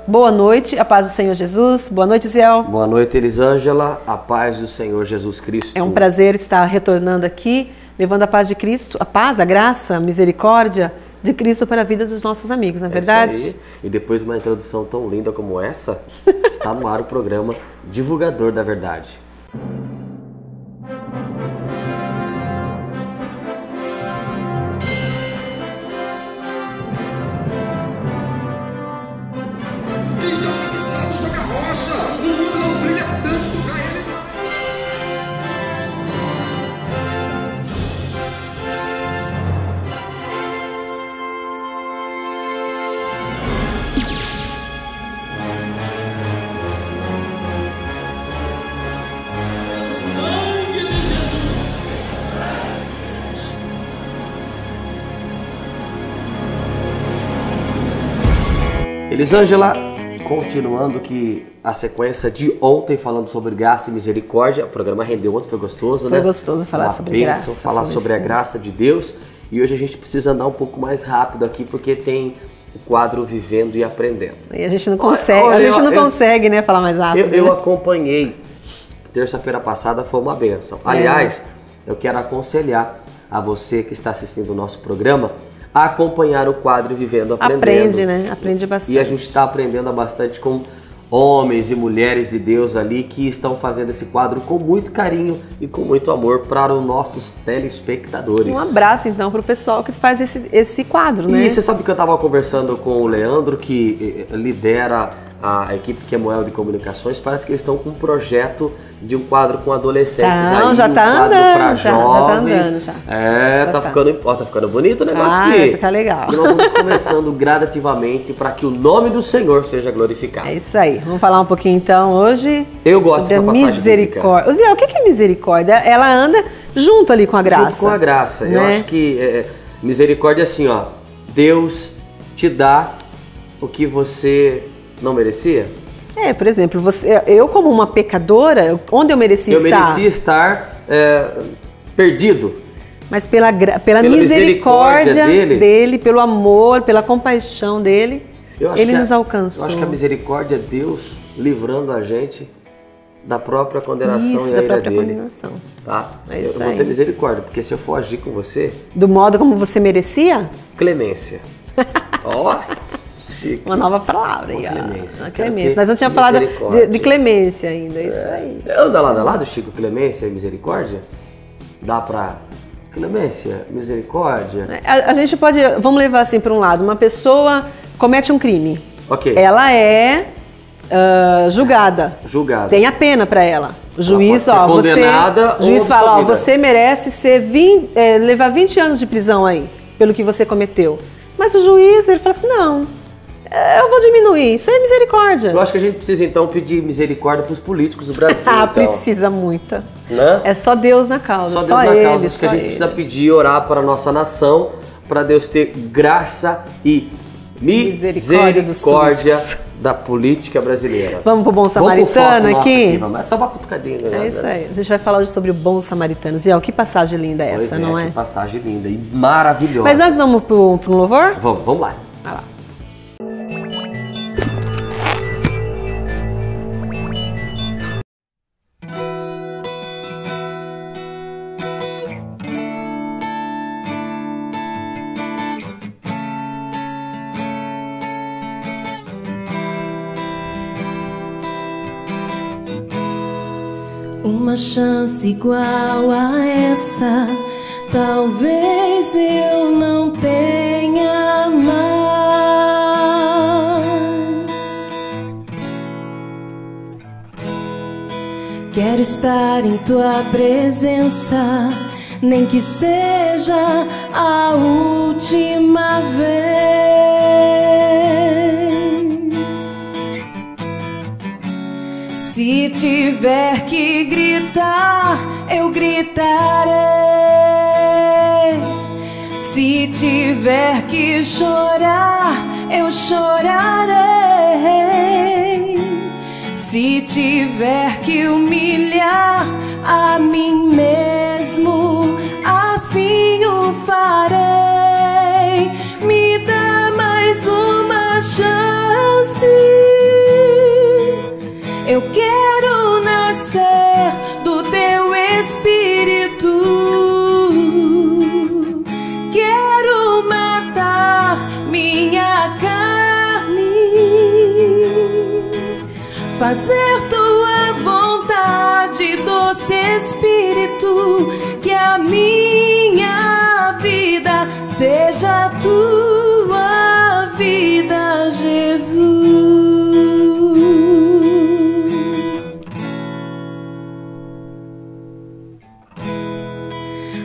Boa noite, a paz do Senhor Jesus. Boa noite, Ziel. Boa noite, Elisângela, a paz do Senhor Jesus Cristo. É um prazer estar retornando aqui, levando a paz de Cristo, a paz, a graça, a misericórdia de Cristo para a vida dos nossos amigos, não é verdade? Isso aí. E depois de uma introdução tão linda como essa, está no ar o programa Divulgador da Verdade. Quem está fixado sobre a rocha, o mundo não brilha tanto para ele, não. Elisângela, continuando que a sequência de ontem falando sobre graça e misericórdia, o programa rendeu ontem, foi gostoso, né? Foi gostoso falar sobre graça. Falar sobre a graça de Deus. E hoje a gente precisa andar um pouco mais rápido aqui, porque tem o quadro Vivendo e Aprendendo. E a gente não consegue, consegue, né, falar mais rápido. Eu acompanhei, terça-feira passada foi uma bênção. Aliás, eu quero aconselhar a você que está assistindo o nosso programa a acompanhar o quadro Vivendo e Aprendendo. Aprende, né? Aprende bastante. E a gente está aprendendo bastante com homens e mulheres de Deus ali que estão fazendo esse quadro com muito carinho e com muito amor para os nossos telespectadores. Um abraço, então, para o pessoal que faz esse quadro, né? E você sabe que eu estava conversando com o Leandro, que lidera a equipe Quemuel de Comunicações. Parece que eles estão com um projeto de um quadro com adolescentes aí, já tá quadro andando, para jovens. Já tá andando, já. Tá ficando bonito o negócio aqui. Vai ficar legal. E nós vamos começando gradativamente para que o nome do Senhor seja glorificado. É isso aí. Vamos falar um pouquinho então hoje. Eu gosto dessa passagem misericórdia. Zé, o que é misericórdia? Ela anda junto ali com a graça. Junto com a graça. Né? Eu acho que misericórdia é assim, ó. Deus te dá o que você não merecia. Por exemplo, eu como uma pecadora, onde eu merecia estar? Eu merecia estar perdido. Mas pela misericórdia dele, pelo amor, pela compaixão dele, ele nos alcançou. Eu acho que a misericórdia é Deus livrando a gente da própria condenação e a ira dele. Condenação. Tá? Eu vou ter misericórdia, porque se eu for agir com você... Do modo como você merecia? Clemência. Ó... Uma nova palavra aí, ó. Clemência. Nós não tínhamos falado de clemência ainda, é isso aí. Anda lado a lado, Chico, clemência e misericórdia? Dá pra... Clemência, misericórdia? A gente pode... Vamos levar assim para um lado. Uma pessoa comete um crime. Ok. Ela é julgada. Julgada. Tem a pena para ela. O juiz, ó, condenada, o juiz fala, ó, você merece levar 20 anos de prisão aí, pelo que você cometeu. Mas o juiz, ele fala assim, não... Eu vou diminuir, isso é misericórdia. Eu acho que a gente precisa então pedir misericórdia para os políticos do Brasil. Então. Precisa muita. Né? É só Deus na causa, só Deus na causa. Acho que a gente precisa pedir e orar para a nossa nação, para Deus ter graça e misericórdia da política brasileira. Vamos pro Bom Samaritano aqui? Vamos. É só uma cutucadinha. É isso aí. A gente vai falar hoje sobre o Bom Samaritano. Ziel, que passagem linda é essa, não é? Que passagem linda e maravilhosa. Mas antes vamos pro louvor? Vamos lá. Vai lá. Uma chance igual a essa, talvez eu não tenha mais. Quero estar em tua presença, nem que seja a última vez. Se tiver que gritar, eu gritarei. Se tiver que chorar, eu chorarei. Se tiver que humilhar a mim mesmo, assim o farei. Me dá mais uma chance. fazer tua vontade, doce Espírito, que a minha vida seja a tua vida, Jesus.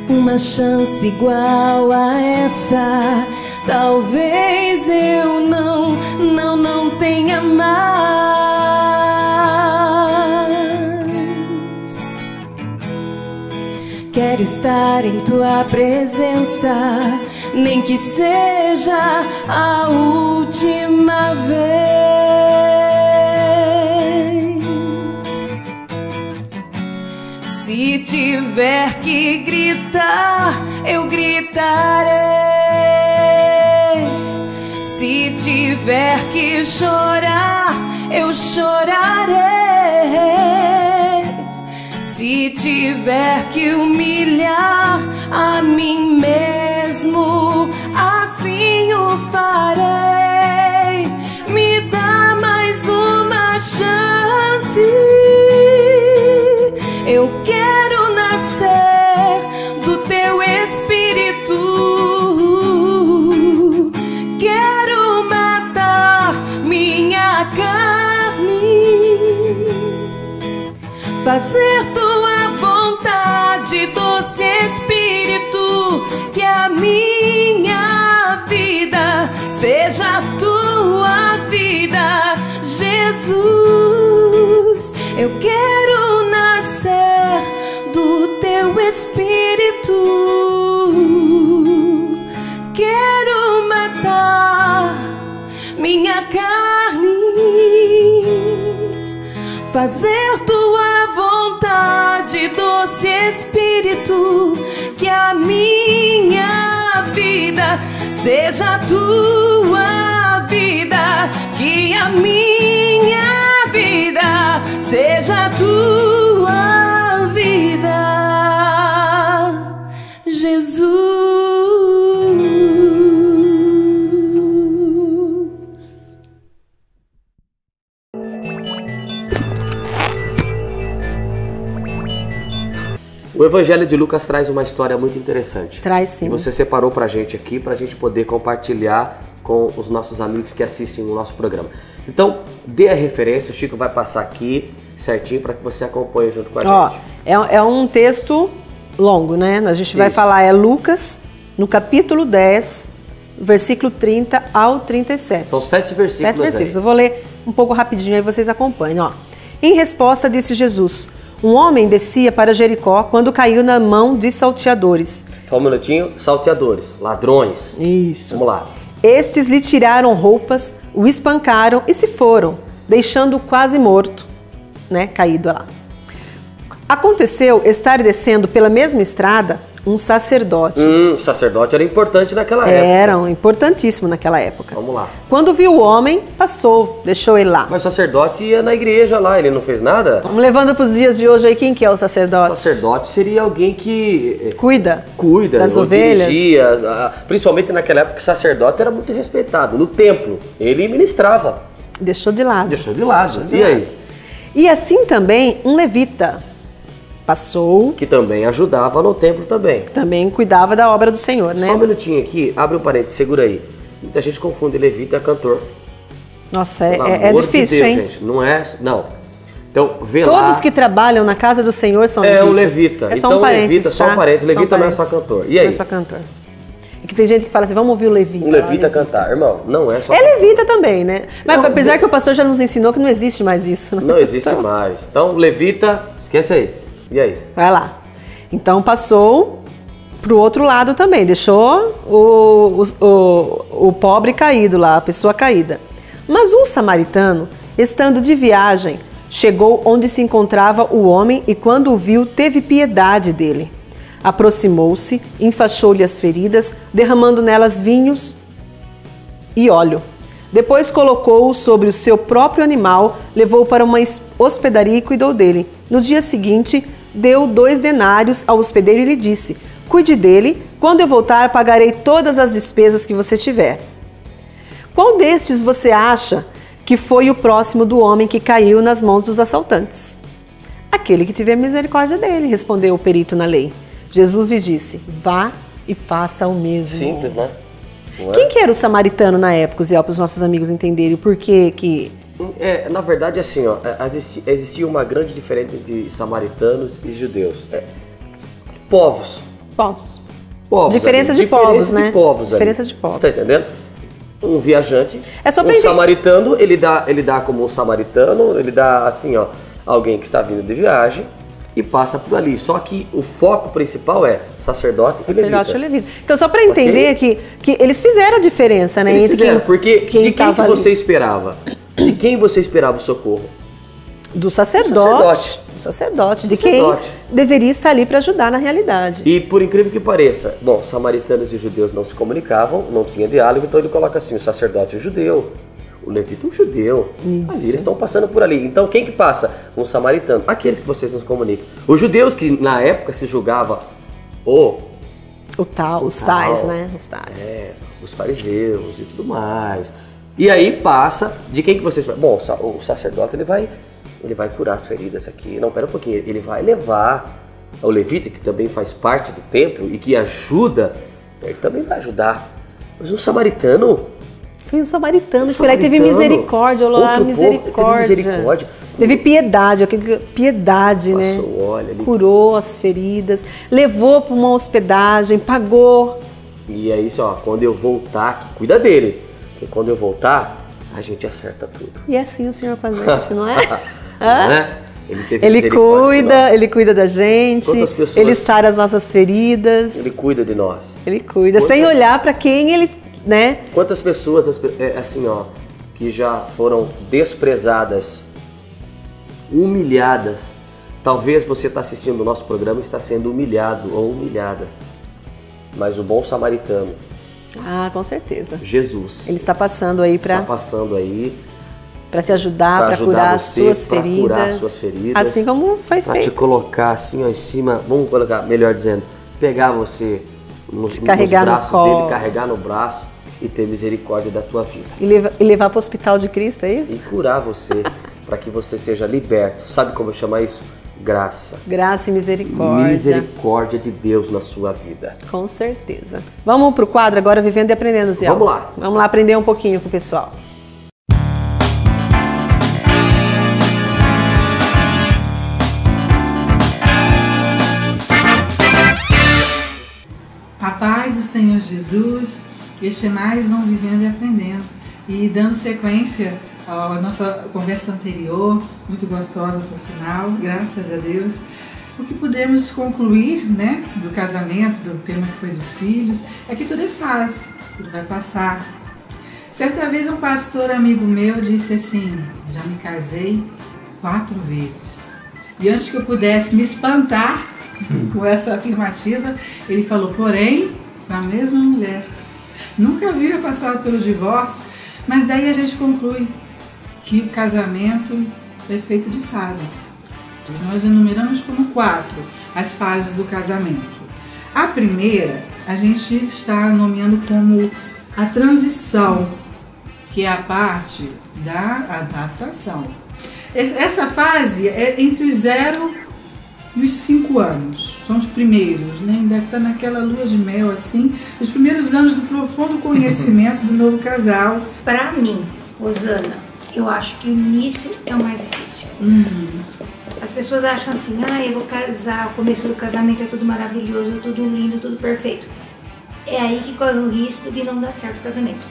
Uma chance igual a essa, talvez eu não tenha mais. Quero estar em tua presença, nem que seja a última vez. Se tiver que gritar, eu gritarei. Se tiver que chorar, eu chorarei. Se tiver que humilhar a mim mesmo, assim o farei. Me dá mais uma chance. Eu quero nascer do teu Espírito. Quero matar minha carne, fazer tua vontade, doce Espírito, que a minha vida seja a tua vida, Jesus. Eu quero nascer do teu Espírito. Quero matar minha carne, fazer tua vontade, doce Espírito, que a minha vida seja a tua vida, que a minha vida seja a tua vida, Jesus. O Evangelho de Lucas traz uma história muito interessante. Traz sim. E você separou pra gente aqui, pra gente poder compartilhar com os nossos amigos que assistem o nosso programa. Então, dê a referência, o Chico vai passar aqui certinho para que você acompanhe junto com a gente. É um texto longo, né? A gente vai falar, Lucas, no capítulo 10, versículo 30 ao 37. São 7 versículos. 7 versículos. Aí. Eu vou ler um pouco rapidinho, aí vocês acompanham. Ó. Em resposta, disse Jesus: um homem descia para Jericó quando caiu na mão de salteadores. Só um minutinho. Salteadores, ladrões. Isso. Vamos lá. Estes lhe tiraram roupas, o espancaram e se foram, deixando-o quase morto, né, caído lá. Aconteceu estar descendo pela mesma estrada um sacerdote. Sacerdote era importante naquela época. Era importantíssimo naquela época. Vamos lá. Quando viu o homem, passou, deixou ele lá. Mas o sacerdote ia na igreja lá, ele não fez nada? Vamos levando para os dias de hoje aí, quem que é o sacerdote? O sacerdote seria alguém que Cuida das ou ovelhas. dirigia, principalmente naquela época que o sacerdote era muito respeitado. No templo, ele ministrava. Deixou de lado. Deixou de lado. E aí? E assim também um levita passou. Que também ajudava no templo também. Também cuidava da obra do Senhor, né? Só um minutinho aqui, abre um parênteses, segura aí. Muita gente confunde levita e cantor. Nossa, Pelo é amor difícil, de Deus, hein? gente. Não é? Não. Então, vê lá. Todos que trabalham na casa do Senhor são levitas. É um levita. É só então, um parênteses, levita, só um parênteses. Só um Levita não é só parênteses. cantor. E aí? Não é só cantor. É que tem gente que fala assim, vamos ouvir o levita. Um levita cantar. Irmão, não é só É cantor. levita também, né? Mas Não, apesar que o pastor já nos ensinou que não existe mais isso, né? Não existe mais. Então, levita, esquece aí. E aí? Vai lá. Então passou pro outro lado também, deixou o pobre caído lá, a pessoa caída. Mas um samaritano, estando de viagem, chegou onde se encontrava o homem e quando o viu, teve piedade dele. Aproximou-se, enfaixou-lhe as feridas, derramando nelas vinhos e óleo. Depois colocou-o sobre o seu próprio animal, levou-o para uma hospedaria e cuidou dele. No dia seguinte, deu 2 denários ao hospedeiro e lhe disse: cuide dele, quando eu voltar pagarei todas as despesas que você tiver. Qual destes você acha que foi o próximo do homem que caiu nas mãos dos assaltantes. Aquele que tiver misericórdia dele, respondeu o perito na lei. Jesus lhe disse, vá e faça o mesmo. Simples, né? Não é? Quem que era o samaritano na época, Ziel, para os nossos amigos entenderem o porquê que... Na verdade, assim, ó, existia uma grande diferença entre samaritanos e judeus. Povos. Povos. Diferença de povos, né? Diferença de povos. Você tá entendendo? Um viajante, É só pra um entender. samaritano, ele dá como um samaritano, ele dá assim, ó, alguém que está vindo de viagem e passa por ali. Só que o foco principal é sacerdote e levita. Então, só para entender que eles fizeram a diferença, né? Eles entre fizeram, porque de quem que tava ali. você esperava? De quem você esperava o socorro? Do sacerdote. Do sacerdote, de quem deveria estar ali para ajudar na realidade. E por incrível que pareça, bom, samaritanos e judeus não se comunicavam, não tinha diálogo, então ele coloca assim, o sacerdote um judeu, o levita um judeu. Ali eles estão passando por ali. Então quem que passa? Um samaritano. Aqueles que vocês não se comunicam. Os judeus que na época se julgava os tais, né? Os tais. Os fariseus e tudo mais. E aí passa, de quem que vocês... Bom, o sacerdote ele vai curar as feridas aqui. Não, pera um pouquinho. Ele vai levar o levita, que também faz parte do templo e que ajuda, ele também vai ajudar. Mas o samaritano... Foi um samaritano, ele teve misericórdia, misericórdia. Teve piedade, piedade, né? Passou óleo ali. Curou as feridas, levou para uma hospedagem, pagou. E é isso, ó, quando eu voltar, que cuida dele. Porque quando eu voltar, a gente acerta tudo. E é assim o Senhor com a gente, não é? Não é? Ele cuida da gente, ele sara as nossas feridas. Ele cuida de nós. Ele cuida, sem olhar para quem ele, né? Quantas pessoas, assim, ó, que já foram desprezadas, humilhadas. Talvez você está assistindo o nosso programa e está sendo humilhado ou humilhada. Mas o bom samaritano, com certeza. Jesus. Ele está passando aí para te ajudar, para curar as suas feridas. Assim como foi feito. Para te colocar assim, ó, em cima, vamos colocar, melhor dizendo, pegar você nos braços dele, carregar no braço e ter misericórdia da tua vida. E levar para o hospital de Cristo, é isso? E curar você, para que você seja liberto. Sabe como eu chamo isso? Graça. Graça e misericórdia. Misericórdia de Deus na sua vida. Com certeza. Vamos pro quadro agora, Vivendo e Aprendendo, Zé. Vamos lá. Vamos lá aprender um pouquinho com o pessoal. A paz do Senhor Jesus, este é mais um Vivendo e Aprendendo. E dando sequência à nossa conversa anterior, muito gostosa por sinal, graças a Deus, o que pudemos concluir, né, do casamento, do tema que foi dos filhos, é que tudo é fase, tudo vai passar. Certa vez um pastor amigo meu disse assim, já me casei 4 vezes. E antes que eu pudesse me espantar com essa afirmativa, ele falou, porém, com a mesma mulher. Nunca havia passado pelo divórcio, mas daí a gente conclui que o casamento é feito de fases. Nós enumeramos como 4 as fases do casamento. A primeira, a gente está nomeando como a transição, que é a parte da adaptação. Essa fase é entre os 0 e os 5 anos. São os primeiros, né? Ainda está naquela lua de mel, assim, os primeiros anos do profundo conhecimento do novo casal. Para mim, Rosana, eu acho que o início é o mais difícil. As pessoas acham assim, eu vou casar, o começo do casamento é tudo maravilhoso, tudo lindo, tudo perfeito. É aí que corre o risco de não dar certo o casamento.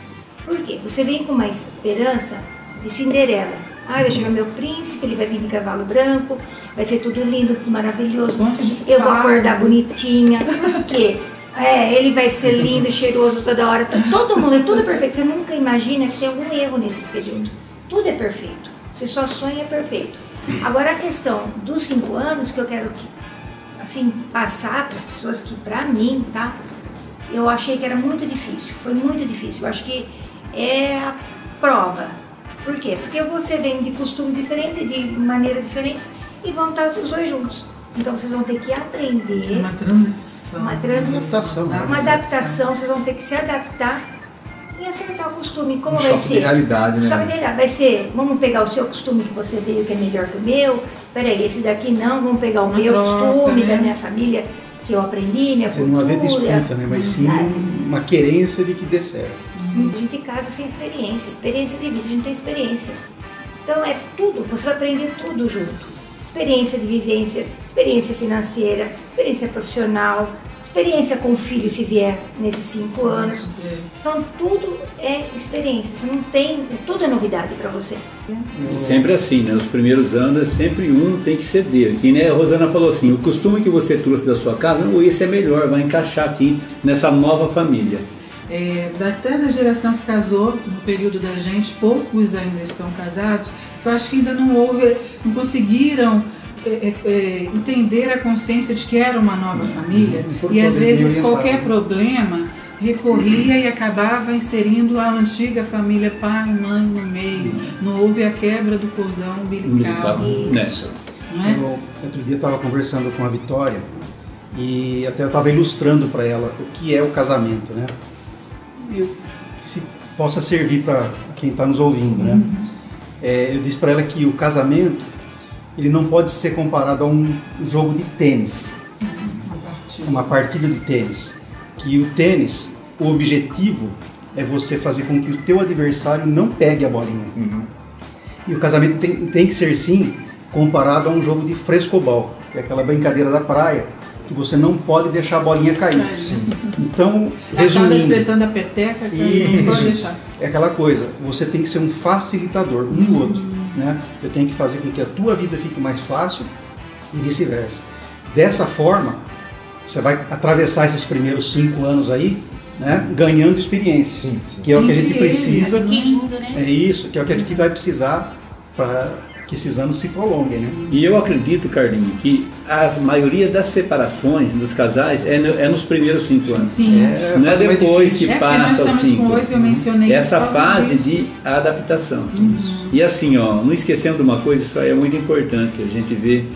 Por quê? Você vem com uma esperança de Cinderela. Vai chegar meu príncipe, ele vai vir de cavalo branco, vai ser tudo lindo, tudo maravilhoso. Eu vou acordar bonitinha. Por quê? Ele vai ser lindo, cheiroso toda hora. Todo mundo, tudo é perfeito. Você nunca imagina que tem algum erro nesse período. Tudo é perfeito. Você só sonha é perfeito. Agora a questão dos 5 anos que eu quero assim, passar para as pessoas que, para mim, tá? Eu achei que era muito difícil. Foi muito difícil. Eu acho que é a prova. Por quê? Porque você vem de costumes diferentes, de maneiras diferentes e vão estar os dois juntos. Então vocês vão ter que aprender. Uma transição. Uma adaptação. Vocês vão ter que se adaptar em acertar o costume. Como Um vai choque ser? de realidade, né? Choque de realidade. Vai ser, vamos pegar o seu costume que você veio que é melhor que o meu. Peraí, esse daqui não, vamos pegar o meu troca, costume né? da minha família, que eu aprendi, minha Você não haver cultura. disputa, né? Mas sim Sabe? uma querência de que dê certo. A gente casa sem experiência de vida, a gente não tem experiência. Então é tudo, você vai aprender tudo junto. Experiência de vivência, experiência financeira, experiência profissional, experiência com o filho se vier nesses 5 anos. São tudo é experiência, você não tem, tudo é novidade para você. E sempre assim, né? Os primeiros anos, sempre um tem que ceder. E né, a Rosana falou assim, o costume que você trouxe da sua casa, esse é melhor, vai encaixar aqui nessa nova família. Até da geração que casou, no período da gente, poucos ainda estão casados, eu acho que ainda não conseguiram entender a consciência de que era uma nova família, e às vezes qualquer problema recorria e acabava inserindo a antiga família pai, mãe no meio, não houve a quebra do cordão umbilical. Isso. Não é? Outro dia eu estava conversando com a Vitória e até eu estava ilustrando para ela o que é o casamento, né? E se possa servir para quem está nos ouvindo, né? Eu disse para ela que o casamento ele não pode ser comparado a um jogo de tênis, uma partida de tênis. Que o tênis, o objetivo é você fazer com que o teu adversário não pegue a bolinha. E o casamento tem que ser sim comparado a um jogo de frescobol, que é aquela brincadeira da praia, que você não pode deixar a bolinha cair. Então, resumindo, a expressão da peteca que não pode deixar. É aquela coisa, você tem que ser um facilitador um do outro, né? Eu tenho que fazer com que a tua vida fique mais fácil e vice-versa. Dessa forma, você vai atravessar esses primeiros 5 anos aí, né, ganhando experiência, que é o que a gente precisa. Adquirindo, né? É isso, que é o que a gente vai precisar para que esses anos se prolonguem, né? E eu acredito, Carlinhos, que a maioria das separações dos casais é nos primeiros 5 anos. Sim. Não é depois que porque passa nós os estamos 5. com 8, eu mencionei Essa por causa fase disso. de adaptação. E assim, ó, não esquecendo de uma coisa, isso aí é muito importante a gente ver.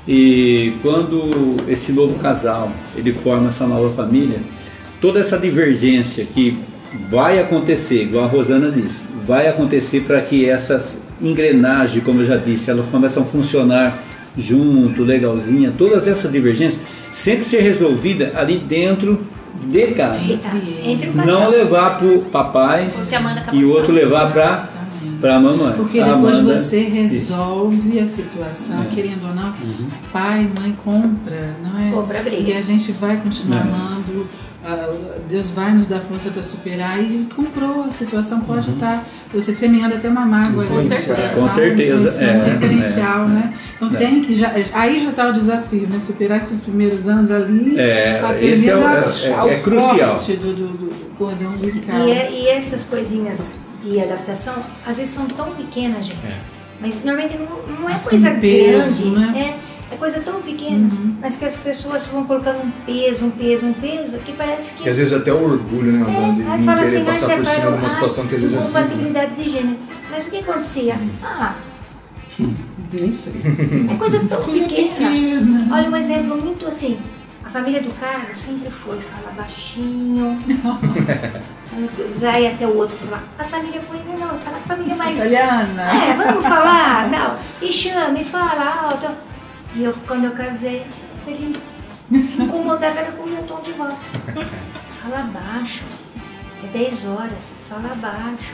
E quando esse novo casal ele forma essa nova família, toda essa divergência que vai acontecer, igual a Rosana disse, vai acontecer para que essas engrenagens, como eu já disse, elas começam a funcionar junto, legalzinha, todas essas divergências sempre ser resolvida ali dentro de casa. Entre o casal. Não levar para o papai Porque a Amanda acabou e o de outro falar. levar para a mamãe. Porque A depois Amanda, você isso. resolve a situação, querendo ou não, pai, mãe compra, não é? Compra a briga. E a gente vai continuar amando, Deus vai nos dar força para superar, e comprou a situação, pode estar, você semeando até uma mágoa ali, Com certeza, um referencial, né? Então tem que, aí já está o desafio, né? Superar esses primeiros anos ali, esse é aprendendo crucial. corte do cordão umbilical. E essas coisinhas de adaptação, às vezes são tão pequenas, gente. Mas normalmente não é Mas coisa com peso, grande, né? É coisa tão pequena, mas que as pessoas vão colocando um peso, que parece que... E às vezes até o orgulho, né, Rosana, de aí não fala querer assim, passar por cima de uma situação que às vezes é assim. compatibilidade de gênero. Mas o que acontecia? Nem sei. É coisa tão pequena. pequena. Olha, um exemplo muito assim. A família do Carlos sempre foi, fala baixinho. Vai até o outro falar. A família Coelho não, tá na família mais... Italiana. Vamos falar, tal. E chama, e fala alto. E eu, quando eu casei, ele se incomodava era com o meu tom de voz. Fala baixo. É 10 horas, fala baixo.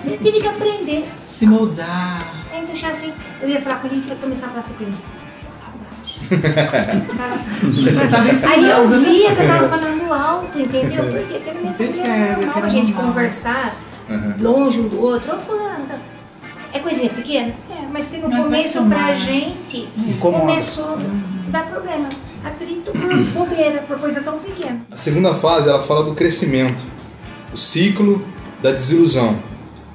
Eu tive que aprender. Se moldar. Então, já assim, eu ia falar com ele e começar a falar assim com ele. Aí eu via que eu tava falando alto, entendeu? Porque pela minha família é normal a gente conversar longe um do outro. Ou fulano, é coisinha pequena? Mas que no começo pra gente começou a dar problema. Atrito por bobeira, por coisa tão pequena. A segunda fase, ela fala do crescimento, o ciclo da desilusão,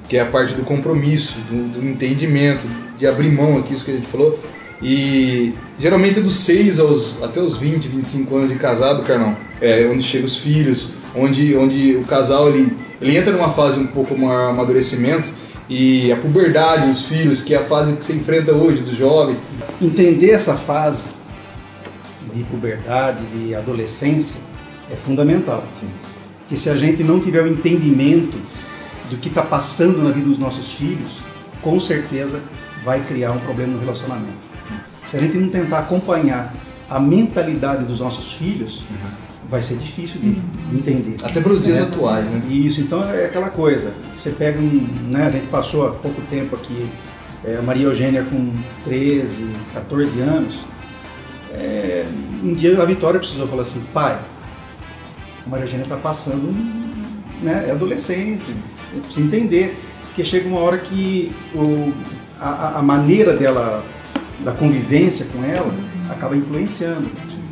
que é a parte do compromisso, do entendimento, de abrir mão aqui, isso que a gente falou. E geralmente dos 6 até os 20, 25 anos de casado, Carlão, é onde chegam os filhos, onde o casal ele entra numa fase um pouco maior de amadurecimento, e a puberdade, os filhos, que é a fase que você enfrenta hoje dos jovens. Entender essa fase de puberdade, de adolescência, é fundamental. que se a gente não tiver o entendimento do que está passando na vida dos nossos filhos, com certeza vai criar um problema no relacionamento. Se a gente não tentar acompanhar a mentalidade dos nossos filhos, vai ser difícil de entender. Até para os dias atuais, né? Isso, então é aquela coisa. Você pega né, a gente passou há pouco tempo aqui, a Maria Eugênia com 13, 14 anos. Um dia a Vitória precisou falar assim: pai, a Maria Eugênia está passando, né, é adolescente, eu preciso entender. Porque chega uma hora que a maneira dela, da convivência com ela, acaba influenciando.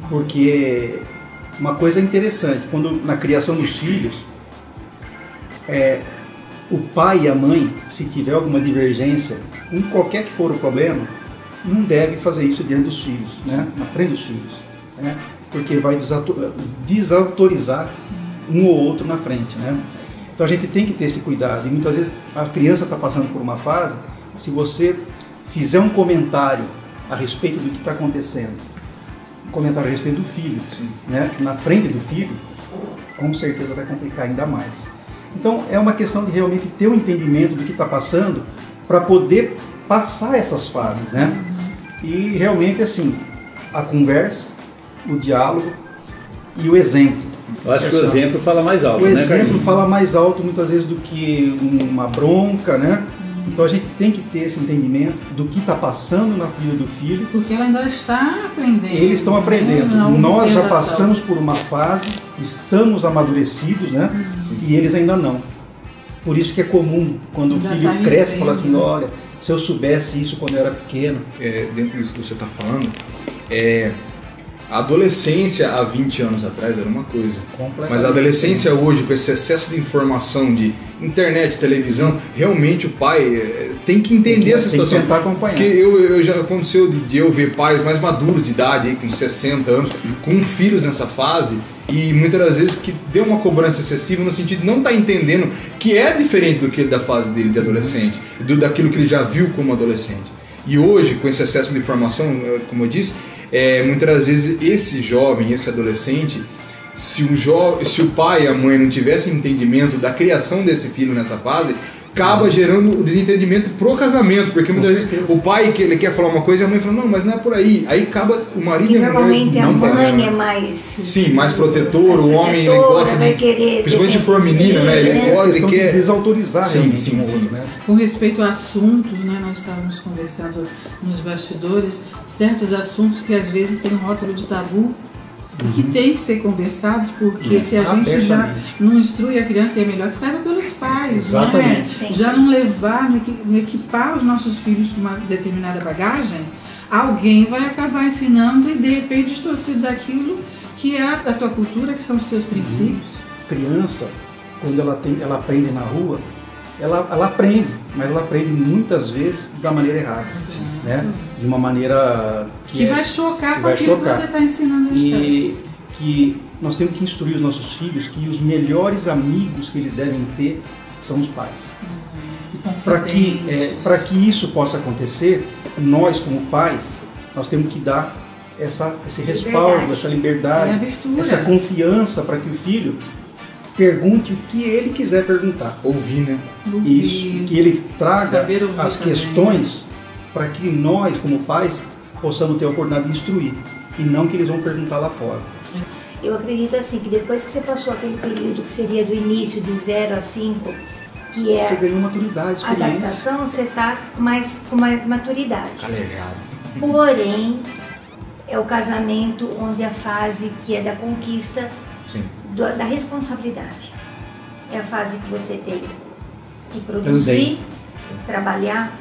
Porque uma coisa interessante, quando na criação dos filhos, o pai e a mãe, se tiver alguma divergência, em qualquer que for o problema, não deve fazer isso diante dos filhos, né? Na frente dos filhos, né? Porque vai desautorizar um ou outro na frente, né? Então a gente tem que ter esse cuidado, e muitas vezes a criança está passando por uma fase, se você fizer um comentário a respeito do que está acontecendo, um comentário a respeito do filho, né? Na frente do filho, com certeza vai complicar ainda mais. Então é uma questão de realmente ter um entendimento do que está passando para poder passar essas fases, né? E realmente assim, a conversa, o diálogo e o exemplo. Eu acho que o exemplo fala mais alto, né? O né, exemplo Carlinhos? fala mais alto muitas vezes do que uma bronca, né? Então a gente tem que ter esse entendimento do que está passando na vida do filho. Porque ela ainda está aprendendo. Eles estão aprendendo. Na Nós já observação. passamos por uma fase, estamos amadurecidos, né? E eles ainda não. Por isso que é comum, quando o Já filho tá cresce, entendendo. fala assim: olha, se eu soubesse isso quando eu era pequeno. Dentro disso que você está falando, a adolescência há 20 anos atrás era uma coisa. Mas a adolescência hoje, com esse excesso de informação de internet, televisão, realmente o pai tem que entender essa situação. Tem que tentar acompanhar. Porque já aconteceu de eu ver pais mais maduros de idade, aí, com 60 anos, com filhos nessa fase, e muitas das vezes que deu uma cobrança excessiva no sentido de não estar entendendo que é diferente do que da fase dele de adolescente, daquilo que ele já viu como adolescente. E hoje, com esse excesso de informação, como eu disse, muitas das vezes esse jovem, esse adolescente, se o pai e a mãe não tivessem entendimento da criação desse filho nessa fase, acaba gerando o desentendimento pro casamento, porque muitas vezes o pai ele quer falar uma coisa e a mãe fala: não, mas não é por aí. Aí acaba o marido E e a mulher normalmente a não mãe tá, é mais... sim, mais protetor, o homem ele gosta vai de, querer principalmente se for menina, né? Ele gosta, ele quer desautorizar Sim, realmente sim, um sim. outro, né? Com respeito a assuntos, né, nós estávamos conversando nos bastidores, certos assuntos que às vezes têm um rótulo de tabu, que tem que ser conversados, porque se a gente já não instrui a criança, é melhor que saiba pelos pais, Exatamente. né? Já não levar, não equipar os nossos filhos com uma determinada bagagem, alguém vai acabar ensinando e de repente distorcido daquilo que é a tua cultura, que são os seus princípios. Criança, quando ela aprende na rua, ela aprende, mas ela aprende muitas vezes da maneira errada, né? De uma maneira que vai chocar que com vai aquilo chocar. que você está ensinando. E que nós temos que instruir os nossos filhos que os melhores amigos que eles devem ter são os pais. Para que isso possa acontecer, nós como pais, nós temos que dar esse respaldo, essa liberdade, essa confiança para que o filho pergunte o que ele quiser perguntar. Ouvir, né? Isso, que ele traga as também. questões para que nós, como pais, possamos ter a oportunidade de instruir, e não que eles vão perguntar lá fora. Eu acredito assim, que depois que você passou aquele período que seria do início de 0 a 5, que é Você ganhou maturidade, a experiência. adaptação, você está com mais maturidade. Alegado. Porém, é o casamento onde a fase que é da conquista, Sim. da responsabilidade. É a fase que você tem que produzir, trabalhar,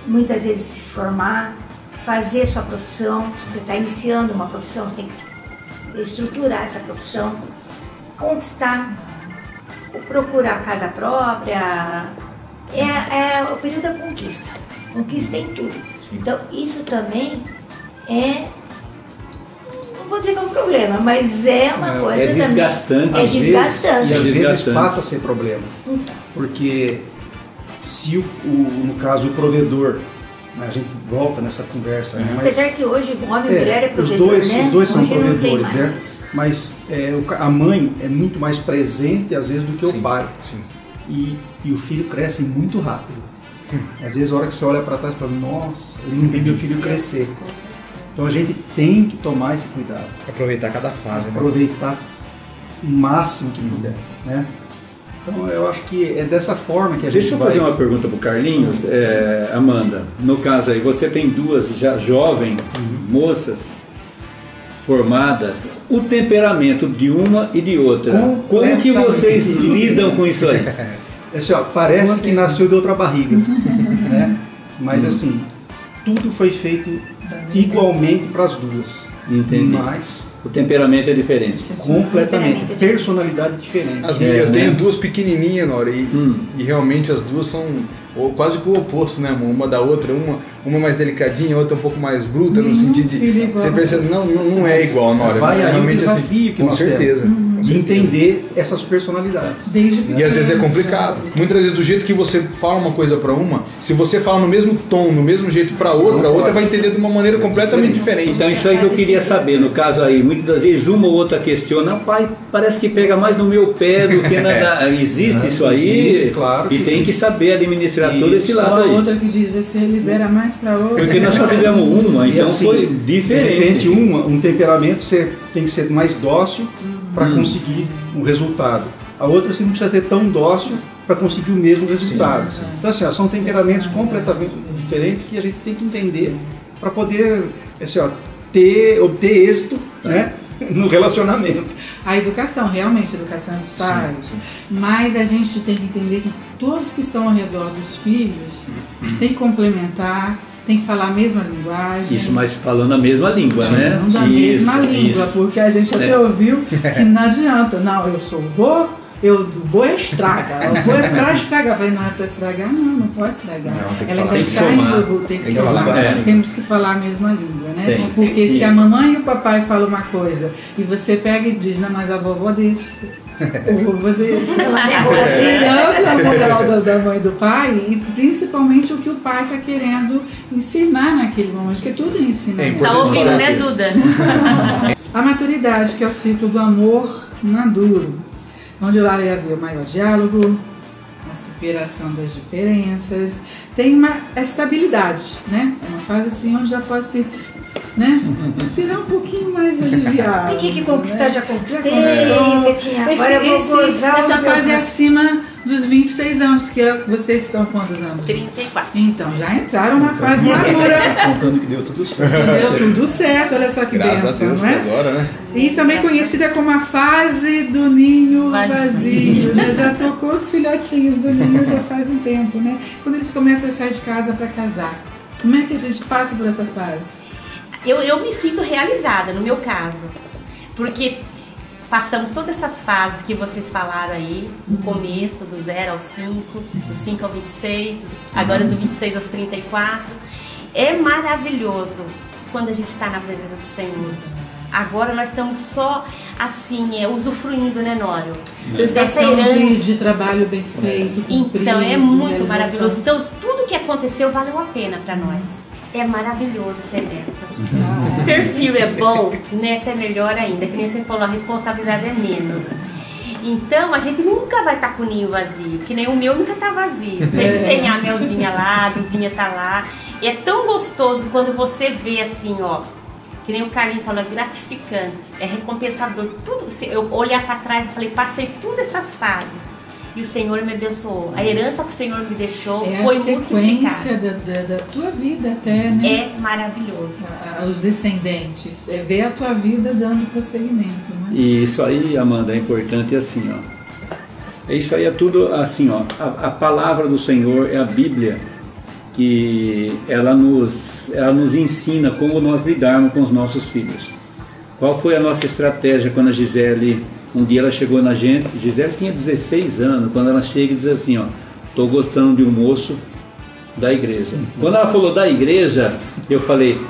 muitas vezes se formar, fazer sua profissão. Você está iniciando uma profissão, você tem que estruturar essa profissão, conquistar, procurar casa própria. É o período da conquista. Conquista em tudo. Então, isso também não vou dizer que é um problema, mas é uma coisa é desgastante. também. É desgastante. E às vezes Desgastante. passa a ser problema. Porque se, no caso, o provedor A gente volta nessa conversa, né? Apesar que hoje homem e mulher é provedor, né? Os dois são Hoje não tem provedores, né? mais. Mas a mãe é muito mais presente, às vezes, do que o pai. Sim. E o filho cresce muito rápido. Às vezes, a hora que você olha para trás e fala, nossa, eu não vi meu filho crescer. Então, a gente tem que tomar esse cuidado. Aproveitar cada fase, né? Aproveitar o máximo que puder, né? Então, eu acho que é dessa forma que a gente Deixa eu vai... fazer uma pergunta para o Carlinhos. Amanda, no caso aí, você tem duas já jovens moças formadas. O temperamento de uma e de outra, como que vocês lidam com isso aí? Assim, ó, parece que nasceu de outra barriga, né? Mas assim, tudo foi feito igualmente para as duas. Entendi. Mas o temperamento é diferente. Completamente. Personalidade diferente. Eu tenho duas pequenininhas, Nora, e realmente as duas são quase que o oposto, né, amor? Uma da outra, uma mais delicadinha, outra um pouco mais bruta, no sentido de... Você pensa, não é igual, Nora. Vai aí o desafio assim, que nós temos, de entender essas personalidades. E às vezes é complicado. Muitas vezes do jeito que você fala uma coisa para uma, se você fala no mesmo tom, no mesmo jeito para outra, a outra vai entender de uma maneira completamente diferente. Então isso aí que eu queria saber, no caso aí, muitas das vezes uma ou outra questiona, pai, parece que pega mais no meu pé do que na... Existe isso aí? Existe, claro e tem que saber administrar todo esse lado aí. A outra que diz, você libera mais para outra. Porque nós só tivemos uma, então assim, foi diferente. De repente um temperamento você tem que ser mais dócil para conseguir um resultado. A outra você não precisa ser tão dócil para conseguir o mesmo resultado. Então assim, são temperamentos completamente diferentes que a gente tem que entender para poder assim, obter êxito, né, no relacionamento. A educação, realmente, a educação dos pais. Sim. Mas a gente tem que entender que todos que estão ao redor dos filhos têm que complementar, tem que falar a mesma linguagem. Isso, mas falando a mesma língua, né? Não da mesma língua, porque a gente até ouviu que não adianta. Não, eu sou vô, eu vou estragar. Eu vou para estragar. Eu falei, não é para estragar? Não pode estragar. Não, ela ainda está em tudo, tem que somar. Temos que falar a mesma língua, né? Porque se a mamãe e o papai falam uma coisa e você pega e diz, não, mas a vovó deixa. O vovô deixa. Tirando a moral da mãe e do pai, e principalmente o que o pai está querendo ensinar naquele momento, porque tudo ensina. Tá ouvindo, né, Duda? A maturidade, que é o ciclo do amor maduro, onde vai haver o maior diálogo, a superação das diferenças, tem uma estabilidade, né? É uma fase assim onde já pode se, né, respirar um pouquinho mais aliviado. Eu tinha que conquistar, né? Já conquistei. Agora eu vou gozar. Essa fase é acima dos 26 anos, que vocês são quantos anos? 34. Então, já entraram na fase madura. Contando que deu tudo certo. Deu tudo certo, olha só que bênção, não é? Agora, né? E também conhecida como a fase do ninho vazio, né? Já tocou os filhotinhos do ninho já faz um tempo, né? Quando eles começam a sair de casa para casar. Como é que a gente passa por essa fase? Eu me sinto realizada, no meu caso, porque passamos todas essas fases que vocês falaram aí, no começo, do 0 ao 5, do 5 ao 26, agora do 26 aos 34. É maravilhoso quando a gente está na presença do Senhor. Agora nós estamos só assim, usufruindo, né, Nório? Sensação de trabalho bem feito, cumprido. Então, é muito maravilhoso. Então, tudo que aconteceu valeu a pena para nós. É maravilhoso ter neto. Ter filho é bom, neto é melhor ainda. Que nem você falou, a responsabilidade é menos. Então a gente nunca vai estar com o ninho vazio, que nem o meu nunca está vazio. Sempre tem a Melzinha lá, a Dudinha tá lá. E é tão gostoso quando você vê assim, ó, que nem o Carlinhos falou, é gratificante, é recompensador. Tudo, eu olhar para trás e falei, passei todas essas fases. E o Senhor me abençoou. A herança que o Senhor me deixou foi multiplicada. É a sequência da tua vida até, né? É maravilhoso. Os descendentes. É ver a tua vida dando prosseguimento, né? E isso aí, Amanda, é importante assim, ó. Isso aí é tudo assim, ó. A palavra do Senhor é a Bíblia, que ela nos ensina como nós lidarmos com os nossos filhos. Qual foi a nossa estratégia quando a Gisele... Um dia ela chegou na gente, Gisele tinha 16 anos, quando ela chega e diz assim, ó, tô gostando de um moço da igreja. Quando ela falou da igreja, eu falei,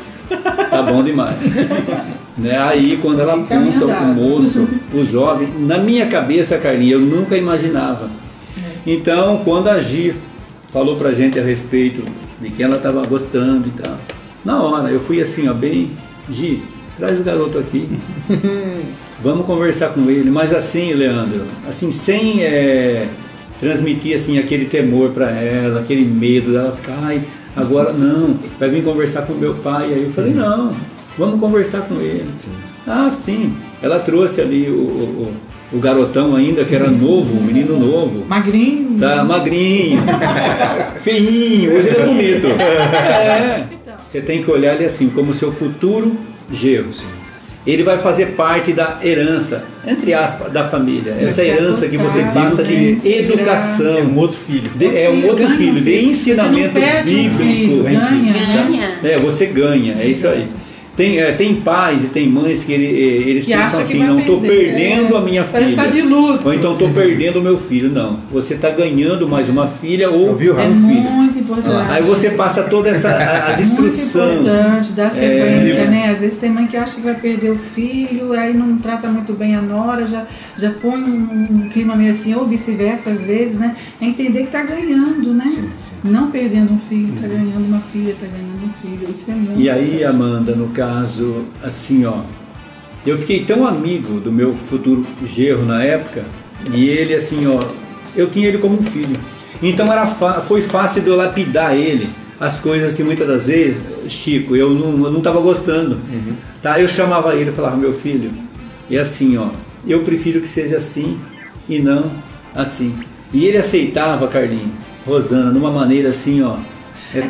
tá bom demais. Né? Aí quando ela aponta o moço, o jovem, na minha cabeça, Carlinha, eu nunca imaginava. Então, quando a Gi falou pra gente a respeito de que ela estava gostando e tal. Na hora, eu fui assim, ó, bem, Gi, traz o garoto aqui, vamos conversar com ele, mas assim, Leandro, assim, sem transmitir assim, aquele temor para ela, aquele medo dela ficar, ai, agora não, vai vir conversar com meu pai. Aí eu falei, não, vamos conversar com ele. Sim. Ah, sim. Ela trouxe ali o garotão ainda, que era novo, um menino novo. Magrinho. Tá, magrinho. Feinho, hoje ele é bonito. Você tem que olhar ele assim, como seu futuro genro. Ele vai fazer parte da herança, entre aspas, da família. Essa herança que você passa de educação. É um outro filho. É um outro filho, de ensinamento bíblico. Ganha. Você ganha, é isso aí. Tem pais e tem mães que eles que pensam assim, não estou perdendo a minha filha. Está de luto. Ou então estou perdendo o meu filho. Não, você está ganhando mais uma filha ou um filho. Muito importante. Aí você passa toda as instruções. Muito importante, dar sequência, né? Às vezes tem mãe que acha que vai perder o filho, aí não trata muito bem a nora, já põe um clima meio assim, ou vice-versa às vezes, né? É entender que está ganhando, né? Sim. Não perdendo um filho, está ganhando uma filha, está ganhando um filho. Isso é muito E aí, importante. Amanda, no caso, assim, ó, eu fiquei tão amigo do meu futuro genro na época, e ele, assim, ó, eu tinha ele como um filho. Então foi fácil de eu lapidar ele, as coisas que muitas das vezes, Chico, eu não estava gostando. Tá? Eu chamava ele e falava, meu filho, é assim, ó, eu prefiro que seja assim e não assim. E ele aceitava, Carlinhos, Rosana, de uma maneira assim, ó,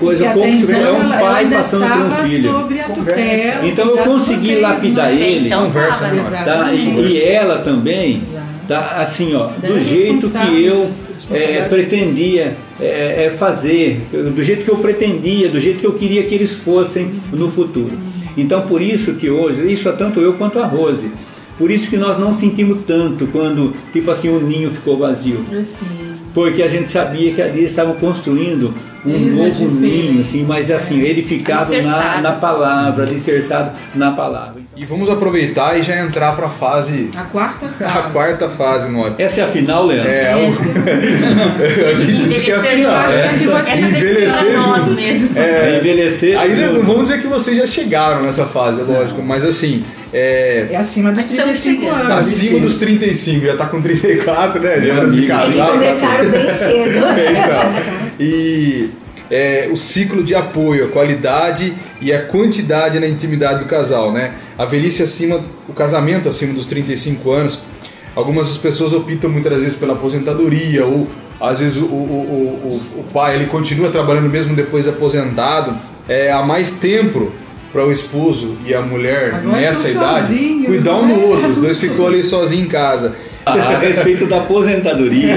coisa como se fosse um pai passando por um filho. Sobre a tutela, então eu consegui lapidar ele, conversa, tá? E ela também, tá? Assim, ó, do jeito que eu pretendia fazer, do jeito que eu pretendia, do jeito que eu queria que eles fossem no futuro. Então por isso que hoje, isso é tanto eu quanto a Rose, por isso que nós não sentimos tanto quando, tipo assim, o ninho ficou vazio. Porque a gente sabia que ali estavam construindo um novo ninho, assim, mas assim, edificado na palavra, alicerçado na palavra. E vamos aproveitar e já entrar para a fase... A quarta fase. A quarta fase, Nora. Essa é a final, Leandro? Envelhecer. Aí não vamos dizer que vocês já chegaram nessa fase, lógico, mas assim... É acima dos 35 anos. Acima dos 35, já tá com 34, né? Já de casar. Começaram bem cedo. E o ciclo de apoio, a qualidade e a quantidade na intimidade do casal, né? A velhice o casamento acima dos 35 anos, algumas pessoas optam muitas vezes pela aposentadoria, ou às vezes o pai ele continua trabalhando mesmo depois de aposentado, há mais tempo para o esposo e a mulher agora nessa idade sozinho, cuidar um do outro, os dois ficou ali sozinhos em casa. A respeito da aposentadoria,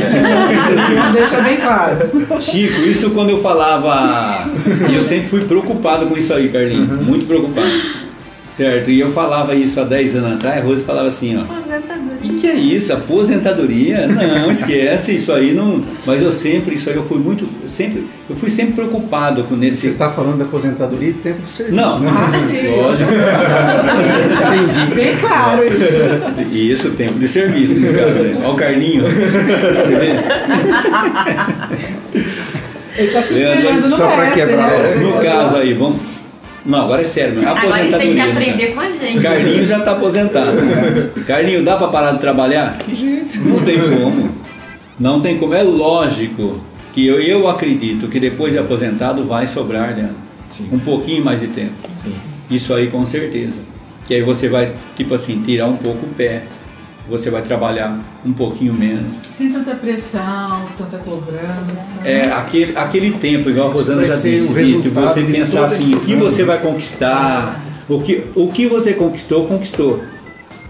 deixa bem claro. Chico, isso quando eu falava, eu sempre fui preocupado com isso aí, Carlinhos, muito preocupado, certo? E eu falava isso há 10 anos atrás, a Rose falava assim, ó, o que é isso? Aposentadoria? Não, esquece, isso aí não. Mas eu sempre fui sempre preocupado com esse. Você está falando da aposentadoria e tempo de serviço. Não, né? Lógico. Entendi. Bem claro isso. Isso, tempo de serviço, no caso. Olha o Carlinho. Você vê? Ele está se espelhando no só para quebrar. Né? No caso aí, vamos. Não, agora é sério, meu. Agora eles têm que aprender com a gente. Carlinho já está aposentado. Carlinho, dá para parar de trabalhar? Que jeito. Não tem como. Não tem como. É lógico que eu acredito que depois de aposentado vai sobrar, Leandro, um pouquinho mais de tempo. Sim. Isso aí com certeza. Que aí você vai, tipo assim, tirar um pouco o pé. Você vai trabalhar um pouquinho menos. Sem tanta pressão, tanta cobrança. Aquele tempo, igual a Rosana já disse, que você pensar assim, o que você vai conquistar, o que você conquistou.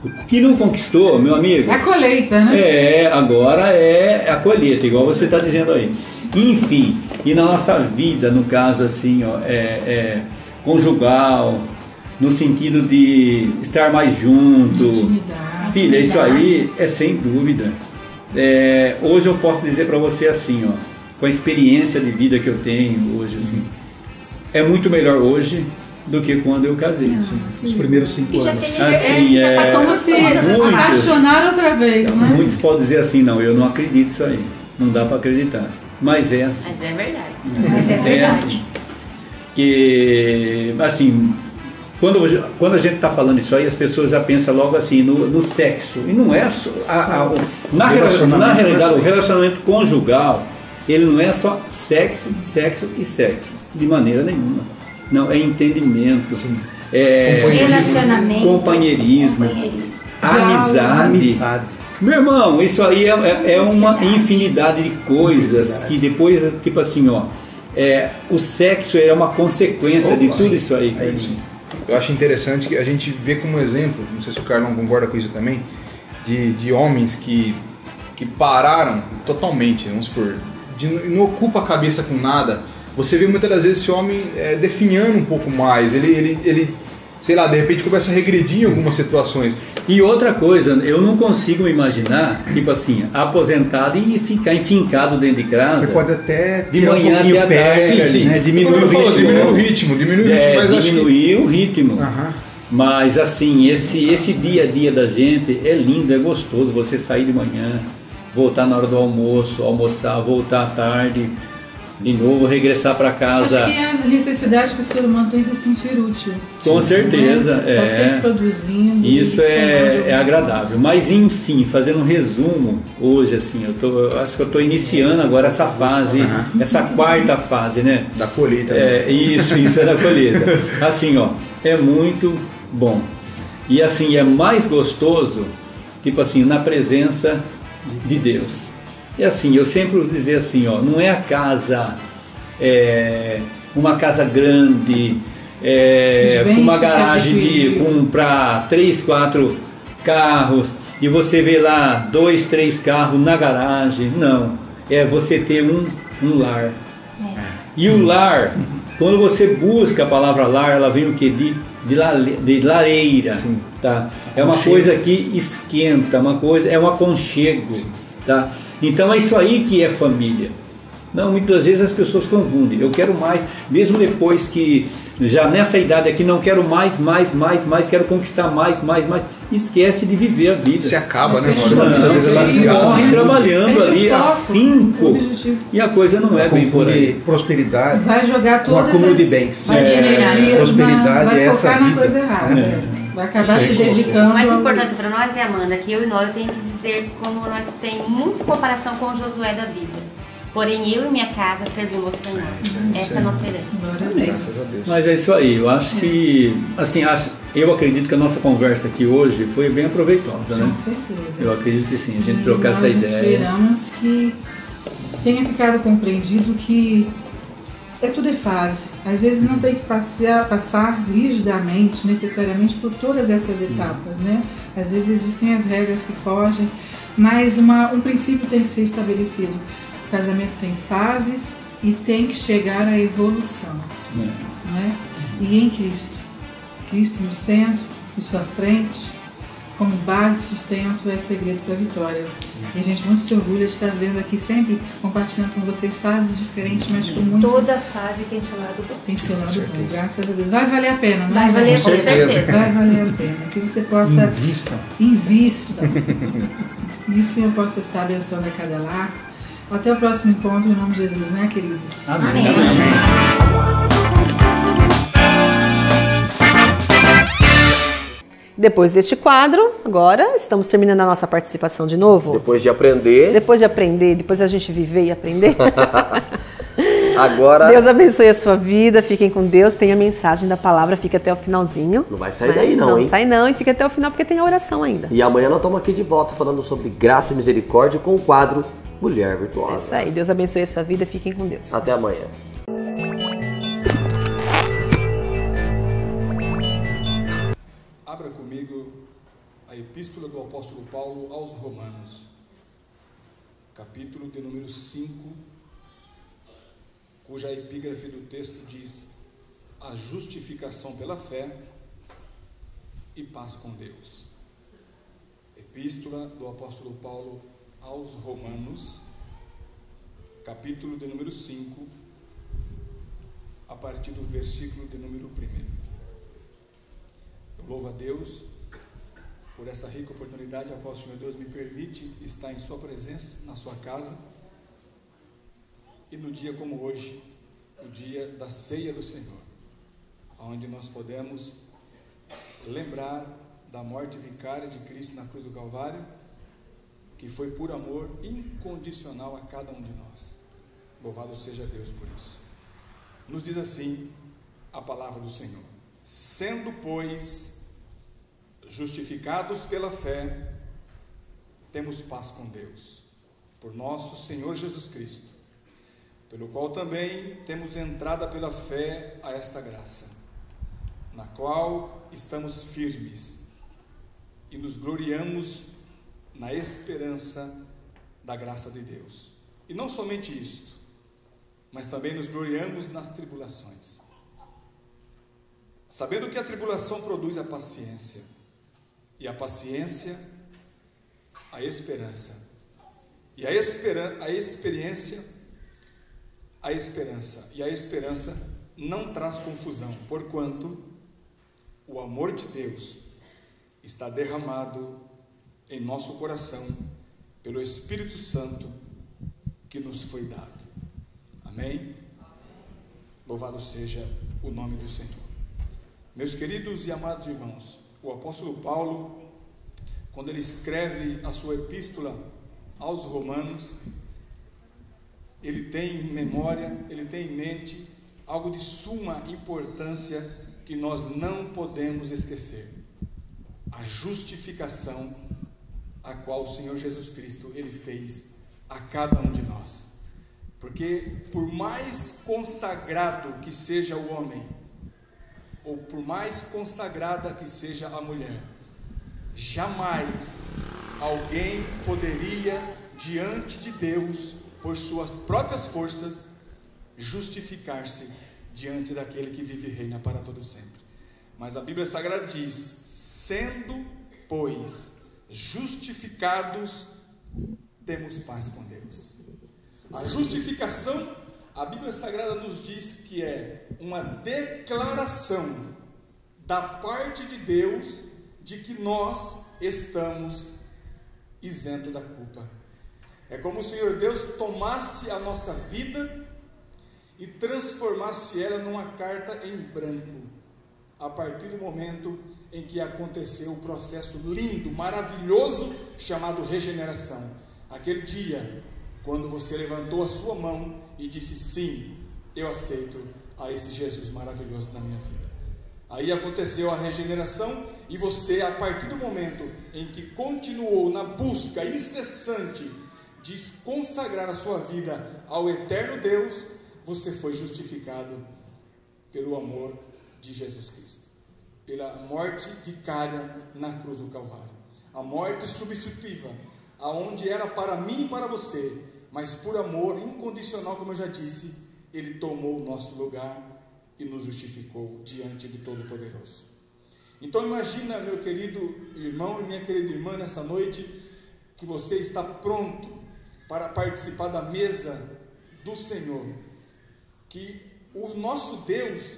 O que não conquistou, meu amigo... É a colheita, né? Agora é a colheita, igual você está dizendo aí. Enfim, e na nossa vida, no caso assim, ó, conjugal, no sentido de estar mais junto... Intimidade. Filha, isso aí é sem dúvida. Hoje eu posso dizer para você assim, ó, com a experiência de vida que eu tenho hoje, assim, é muito melhor hoje do que quando eu casei. Os primeiros 5 anos. Assim, Como se apaixonar outra vez, né? Muitos podem dizer assim, não, eu não acredito isso aí. Não dá para acreditar. Mas é assim. Mas é verdade. Mas é verdade. Assim. que, assim, quando a gente está falando isso aí, as pessoas já pensam logo assim no sexo. E não é só. Na realidade, o relacionamento conjugal, ele não é só sexo, sexo e sexo. De maneira nenhuma. Não, é entendimento. É relacionamento, companheirismo, amizade. Meu irmão, isso aí é uma infinidade de coisas que depois, tipo assim, ó, o sexo é uma consequência de tudo isso aí. Eu acho interessante que a gente vê como exemplo, não sei se o Carlão concorda com isso também, de homens que pararam totalmente, vamos supor, não ocupa a cabeça com nada. Você vê muitas das vezes esse homem definhando um pouco mais, ele sei lá, de repente começa a regredir em algumas situações. E outra coisa, eu não consigo imaginar, tipo assim, aposentado e ficar enfincado dentro de casa. Você pode até de manhã até a tarde, né? Diminuir o ritmo. Mas diminuir o ritmo. Uhum. Mas assim, esse dia a dia da gente é lindo, é gostoso. Você sair de manhã, voltar na hora do almoço, almoçar, voltar à tarde, de novo regressar para casa. Acho que é a necessidade que o ser humano tem de se sentir útil. Com certeza. Está sempre produzindo. Isso é agradável. Mas enfim, fazendo um resumo, hoje assim, eu acho que eu estou iniciando agora essa fase, essa quarta fase, né? Da colheita. Isso é da colheita. Assim, ó, é muito bom. E assim, é mais gostoso, tipo assim, na presença de Deus. E assim, eu sempre vou dizer assim, ó, não é a casa, uma casa grande, com uma garagem para 3, 4 carros, e você vê lá 2, 3 carros na garagem. Não, é você ter um lar. E o lar, quando você busca a palavra lar, ela vem o quê? De lareira. Sim. Tá? É uma coisa que esquenta, é um aconchego. Tá? Então é isso aí que é família. Não, muitas vezes as pessoas confundem. Eu quero mais, mesmo depois que, já nessa idade aqui, não quero mais, quero conquistar mais. Esquece de viver a vida. Se acaba, né? Às vezes ela se morre trabalhando ali, afinco. E a coisa não é bem por aí. Prosperidade. Vai jogar todas acúmulo de bens. Prosperidade vai é focar na coisa errada. Vai acabar se dedicando. O mais importante para nós é, Amanda, que eu e nós temos que dizer como nós temos muita comparação com o Josué da vida. Porém, eu e minha casa servimos ao Senhor. Essa é a nossa herança. Graças a Deus. Mas é isso aí. Eu acho que, assim, eu acredito que a nossa conversa aqui hoje foi bem proveitosa, né? Com certeza. Eu acredito que sim, a gente trocar essa ideia. Esperamos que tenha ficado compreendido que tudo é fase. Às vezes não tem que passar rigidamente, necessariamente, por todas essas etapas, né? Às vezes existem as regras que fogem, mas um princípio tem que ser estabelecido. O casamento tem fases e tem que chegar à evolução, não é? E em Cristo no centro, em sua frente, como base, sustento, é segredo para a vitória. E a gente muito se orgulha de estar vendo aqui sempre, compartilhando com vocês fases diferentes, mas com muito... Toda fase tem seu lado bom. Tem seu lado bom, graças a Deus. Vai valer a pena, não é? Vai valer, com certeza. Vai valer a pena. Que você possa... Invista. E o Senhor possa estar abençoando a cada lar. Até o próximo encontro, em nome de Jesus, né, queridos? Amém. Depois deste quadro, agora estamos terminando a nossa participação de novo. Depois de aprender, depois a gente viver e aprender. Agora... Deus abençoe a sua vida, fiquem com Deus, tem a mensagem da palavra, fica até o finalzinho. Não vai sair daí não, hein? Não sai não, e fica até o final porque tem a oração ainda. E amanhã nós estamos aqui de volta falando sobre graça e misericórdia com o quadro Mulher Virtuosa. É isso aí, Deus abençoe a sua vida, fiquem com Deus. Até amanhã. Abra comigo a Epístola do Apóstolo Paulo aos Romanos, capítulo de número 5, cuja epígrafe do texto diz: a justificação pela fé e paz com Deus. Epístola do Apóstolo Paulo aos Romanos, capítulo de número 5, a partir do versículo de número 1. Eu louvo a Deus por essa rica oportunidade a qual o Senhor Deus me permite estar em sua presença, na sua casa, e no dia como hoje, o dia da ceia do Senhor. onde nós podemos lembrar da morte vicária de Cristo na cruz do Calvário, que foi por amor incondicional a cada um de nós. Louvado seja Deus por isso. Nos diz assim a palavra do Senhor: sendo, pois, justificados pela fé, temos paz com Deus, por nosso Senhor Jesus Cristo, pelo qual também temos entrada pela fé a esta graça, na qual estamos firmes e nos gloriamos na esperança da graça de Deus. E não somente isto, mas também nos gloriamos nas tribulações, sabendo que a tribulação produz a paciência, e a paciência a esperança, e a experiência a esperança, e a esperança não traz confusão, porquanto o amor de Deus está derramado em nosso coração pelo Espírito Santo que nos foi dado. Amém? Louvado seja o nome do Senhor. Meus queridos e amados irmãos, o apóstolo Paulo, quando ele escreve a sua epístola aos Romanos, ele tem em memória, ele tem em mente algo de suma importância que nós não podemos esquecer: a justificação a qual o Senhor Jesus Cristo ele fez a cada um de nós. Porque por mais consagrado que seja o homem, ou por mais consagrada que seja a mulher, jamais alguém poderia, diante de Deus, por suas próprias forças, justificar-se diante daquele que vive e reina para todo sempre. Mas a Bíblia Sagrada diz: sendo, pois, justificados, temos paz com Deus. A justificação, a Bíblia Sagrada nos diz que é uma declaração da parte de Deus de que nós estamos isentos da culpa. É como se o Senhor Deus tomasse a nossa vida e transformasse ela numa carta em branco, a partir do momento em que aconteceu o processo lindo, maravilhoso, chamado regeneração. Aquele dia, quando você levantou a sua mão e disse: sim, eu aceito a esse Jesus maravilhoso na minha vida. Aí aconteceu a regeneração, e você, a partir do momento em que continuou na busca incessante de consagrar a sua vida ao eterno Deus, você foi justificado pelo amor de Jesus Cristo, pela morte vicária na cruz do Calvário, a morte substitutiva, aonde era para mim e para você, mas por amor incondicional, como eu já disse, ele tomou o nosso lugar e nos justificou diante do Todo-Poderoso. Então imagina, meu querido irmão e minha querida irmã, nessa noite, que você está pronto para participar da mesa do Senhor, que o nosso Deus,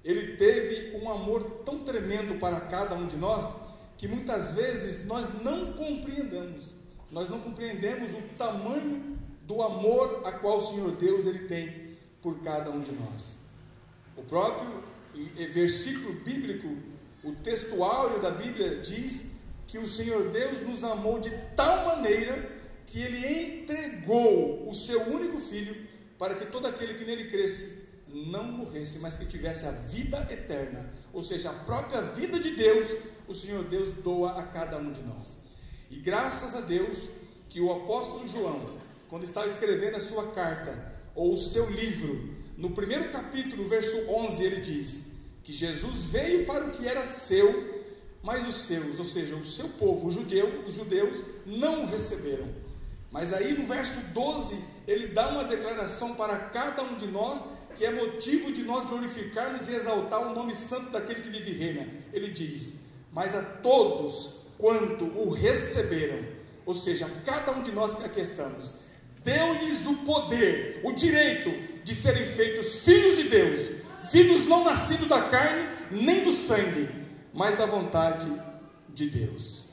ele teve um amor tão tremendo para cada um de nós, que muitas vezes nós não compreendemos o tamanho do amor a qual o Senhor Deus ele tem por cada um de nós. O próprio versículo bíblico, o texto áureo da Bíblia diz que o Senhor Deus nos amou de tal maneira que ele entregou o seu único filho para que todo aquele que nele cresce não morresse, mas que tivesse a vida eterna, ou seja, a própria vida de Deus, o Senhor Deus doa a cada um de nós. E graças a Deus que o apóstolo João, quando estava escrevendo a sua carta, ou o seu livro, no primeiro capítulo, verso 11, ele diz que Jesus veio para o que era seu, mas os seus, ou seja, o seu povo, os judeus, não o receberam. Mas aí no verso 12, ele dá uma declaração para cada um de nós, que é motivo de nós glorificarmos e exaltar o nome santo daquele que vive e reina. Ele diz: mas a todos quanto o receberam, ou seja, cada um de nós que aqui estamos, deu-lhes o poder, o direito de serem feitos filhos de Deus, filhos não nascidos da carne, nem do sangue, mas da vontade de Deus.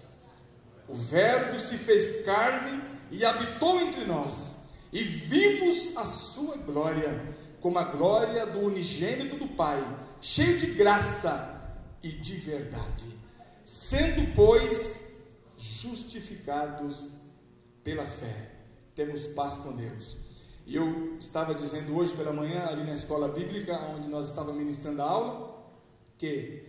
O Verbo se fez carne e habitou entre nós, e vimos a sua glória, como a glória do unigênito do Pai, cheio de graça e de verdade, sendo, pois, justificados pela fé, temos paz com Deus. E eu estava dizendo hoje pela manhã, ali na escola bíblica, onde nós estávamos ministrando a aula, que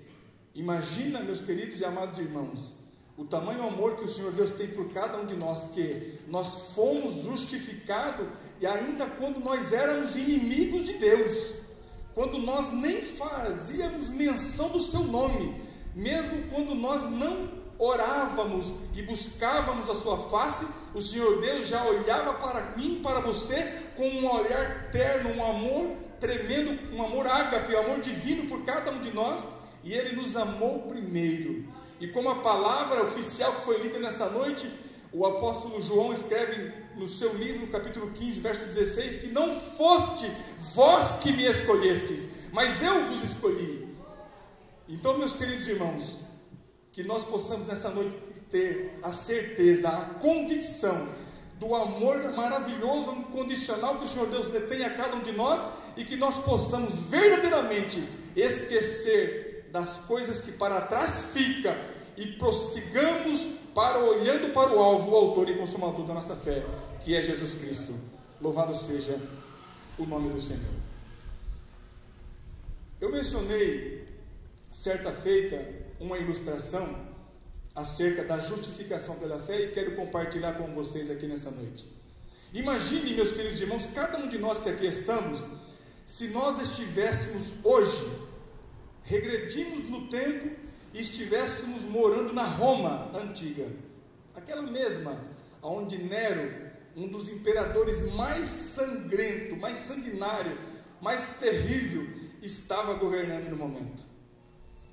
imagina, meus queridos e amados irmãos, o tamanho amor que o Senhor Deus tem por cada um de nós, que nós fomos justificados, e ainda quando nós éramos inimigos de Deus, quando nós nem fazíamos menção do seu nome, mesmo quando nós não orávamos e buscávamos a sua face, o Senhor Deus já olhava para mim, para você, com um olhar terno, um amor tremendo, um amor ágape, um amor divino por cada um de nós, e Ele nos amou primeiro. E como a palavra oficial que foi lida nessa noite, o apóstolo João escreve no seu livro, no capítulo 15, verso 16, que não foste vós que me escolhestes, mas eu vos escolhi. Então, meus queridos irmãos, que nós possamos nessa noite ter a certeza, a convicção do amor maravilhoso, incondicional que o Senhor Deus detém a cada um de nós, e que nós possamos verdadeiramente esquecer das coisas que para trás ficam e prossigamos olhando para o alvo, o autor e consumador da nossa fé, que é Jesus Cristo. Louvado seja o nome do Senhor. Eu mencionei certa feita uma ilustração acerca da justificação pela fé e quero compartilhar com vocês aqui nessa noite. Imagine, meus queridos irmãos, cada um de nós que aqui estamos, se nós estivéssemos hoje, regredimos no tempo e estivéssemos morando na Roma antiga, aquela mesma onde Nero, um dos imperadores mais sangrento, mais sanguinário, mais terrível, estava governando no momento.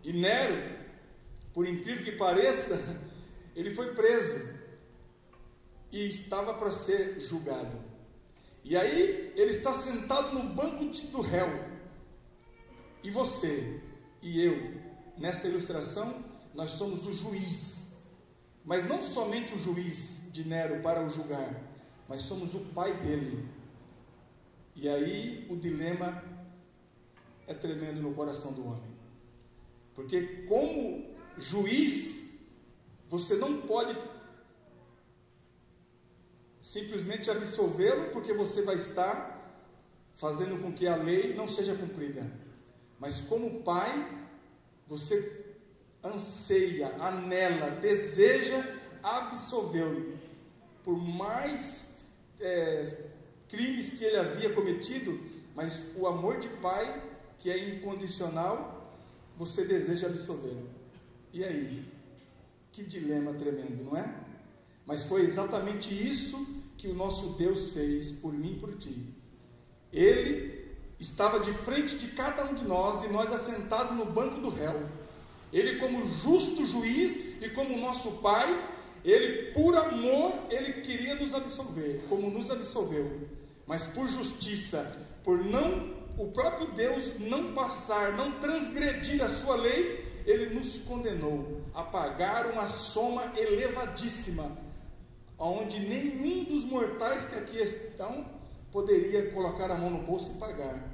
E Nero, por incrível que pareça, ele foi preso e estava para ser julgado. E aí ele está sentado no banco do réu. E você e eu, nessa ilustração, nós somos o juiz. Mas não somente o juiz de Nero para o julgar, mas somos o pai dele. E aí o dilema é tremendo no coração do homem. Porque como juiz, você não pode simplesmente absolvê-lo, porque você vai estar fazendo com que a lei não seja cumprida. Mas como pai, você anseia, anela, deseja absolvê-lo, por mais crimes que ele havia cometido, mas o amor de pai, que é incondicional, você deseja absolvê-lo. E aí? Que dilema tremendo, não é? Mas foi exatamente isso que o nosso Deus fez por mim e por ti. Ele estava de frente de cada um de nós, e nós assentados no banco do réu. Ele, como justo juiz e como nosso pai, ele, por amor, ele queria nos absolver, como nos absolveu. Mas por justiça, por não o próprio Deus não passar, não transgredir a sua lei, ele nos condenou a pagar uma soma elevadíssima, onde nenhum dos mortais que aqui estão poderia colocar a mão no bolso e pagar.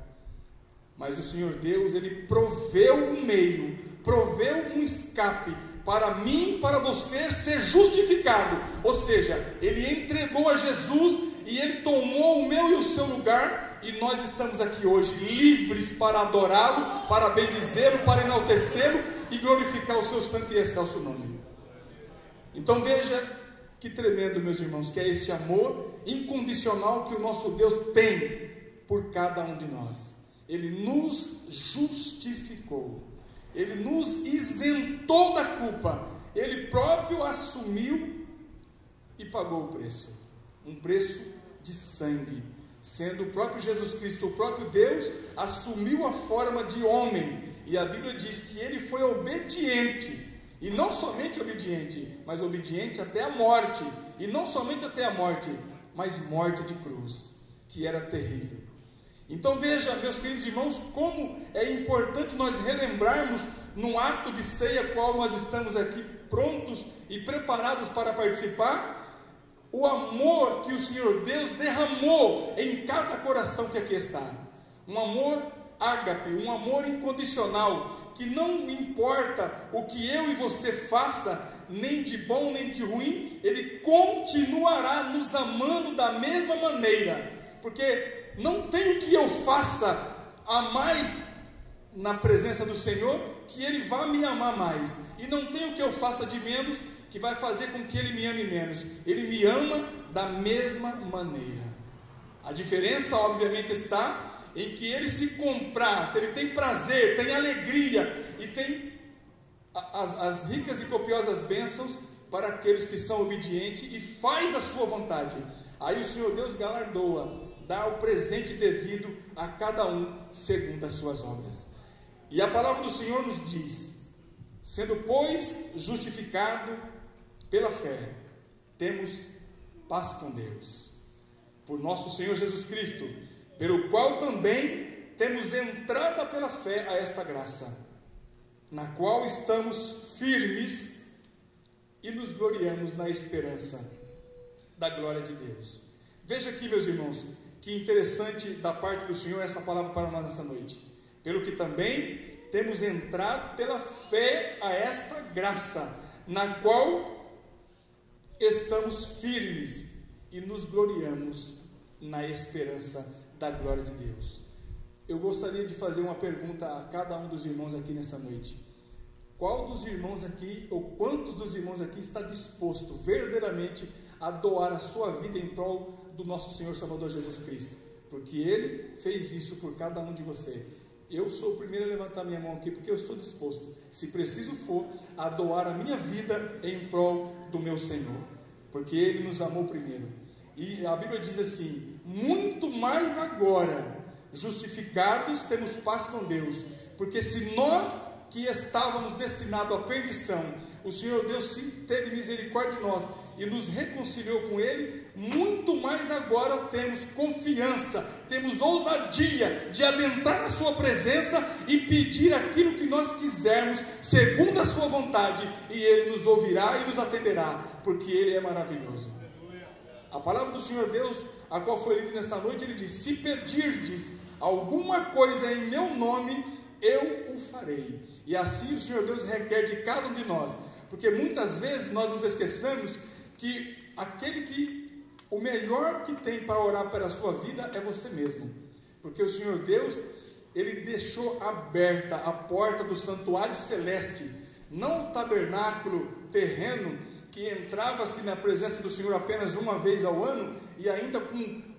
Mas o Senhor Deus, ele proveu um meio, proveu um escape para mim e para você ser justificado. Ou seja, ele entregou a Jesus e ele tomou o meu e o seu lugar, e nós estamos aqui hoje livres para adorá-lo, para bendizê-lo, para enaltecê-lo e glorificar o seu santo e excelso nome. Então veja que tremendo, meus irmãos, que é esse amor incondicional que o nosso Deus tem por cada um de nós. Ele nos justificou, ele nos isentou da culpa, ele próprio assumiu e pagou o preço, um preço de sangue, sendo o próprio Jesus Cristo, o próprio Deus, assumiu a forma de homem, e a Bíblia diz que ele foi obediente, e não somente obediente, mas obediente até a morte, e não somente até a morte, mas morte de cruz, que era terrível. Então veja, meus queridos irmãos, como é importante nós relembrarmos num ato de ceia, qual nós estamos aqui prontos e preparados para participar, o amor que o Senhor Deus derramou em cada coração que aqui está. um amor ágape, um amor incondicional, que não importa o que eu e você faça, nem de bom nem de ruim, Ele continuará nos amando da mesma maneira, porque não tem o que eu faça a mais na presença do Senhor que Ele vá me amar mais, e não tem o que eu faça de menos que vai fazer com que Ele me ame menos. Ele me ama da mesma maneira. A diferença obviamente está em que Ele se compraz, Ele tem prazer, tem alegria e tem as ricas e copiosas bênçãos para aqueles que são obedientes e faz a sua vontade. Aí o Senhor Deus galardoa, dá o presente devido a cada um segundo as suas obras. E a palavra do Senhor nos diz: sendo pois justificado pela fé, temos paz com Deus, por nosso Senhor Jesus Cristo, pelo qual também temos entrada pela fé a esta graça, na qual estamos firmes e nos gloriamos na esperança da glória de Deus. Veja aqui, meus irmãos, que interessante da parte do Senhor essa palavra para nós nessa noite. Pelo que também temos entrado pela fé a esta graça, na qual estamos firmes e nos gloriamos na esperança da glória de Deus. Eu gostaria de fazer uma pergunta a cada um dos irmãos aqui nessa noite. Qual dos irmãos aqui, ou quantos dos irmãos aqui está disposto verdadeiramente a doar a sua vida em prol do nosso Senhor Salvador Jesus Cristo? Porque Ele fez isso por cada um de vocês. Eu sou o primeiro a levantar minha mão aqui, porque eu estou disposto, se preciso for, a doar a minha vida em prol do meu Senhor, porque Ele nos amou primeiro. E a Bíblia diz assim: muito mais agora, justificados, temos paz com Deus, porque se nós que estávamos destinados à perdição, o Senhor Deus teve misericórdia de nós e nos reconciliou com Ele, muito mais agora temos confiança, temos ousadia de adentrar na sua presença e pedir aquilo que nós quisermos, segundo a sua vontade, e Ele nos ouvirá e nos atenderá, porque Ele é maravilhoso. A palavra do Senhor Deus, a qual foi lida nessa noite, Ele diz: se pedirdes alguma coisa em meu nome, eu o farei. E assim o Senhor Deus requer de cada um de nós, porque muitas vezes nós nos esquecemos que o melhor que tem para orar pela sua vida é você mesmo, porque o Senhor Deus, Ele deixou aberta a porta do santuário celeste, não o tabernáculo terreno, que entrava-se na presença do Senhor apenas uma vez ao ano, e ainda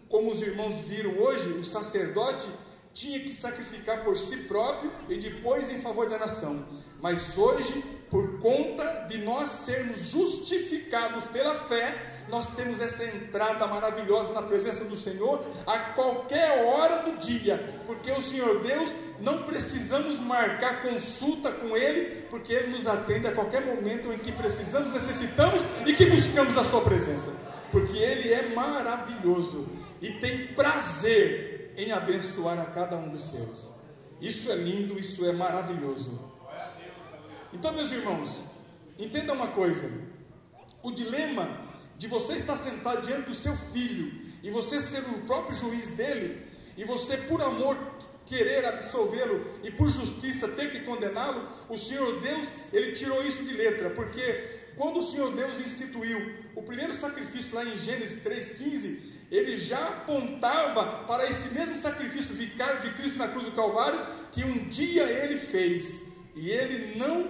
como os irmãos viram hoje, o sacerdote tinha que sacrificar por si próprio e depois em favor da nação. Mas hoje, por conta de nós sermos justificados pela fé, nós temos essa entrada maravilhosa na presença do Senhor a qualquer hora do dia, porque o Senhor Deus, não precisamos marcar consulta com Ele, porque Ele nos atende a qualquer momento em que precisamos, necessitamos e que buscamos a sua presença, porque Ele é maravilhoso e tem prazer em abençoar a cada um dos seus. Isso é lindo, isso é maravilhoso. Então, meus irmãos, entenda uma coisa: o dilema de você estar sentado diante do seu filho e você ser o próprio juiz dele, e você por amor querer absolvê-lo e por justiça ter que condená-lo, o Senhor Deus, Ele tirou isso de letra, porque quando o Senhor Deus instituiu o primeiro sacrifício lá em Gênesis 3,15, Ele já apontava para esse mesmo sacrifício vicário de Cristo na cruz do Calvário, que um dia Ele fez, e Ele não,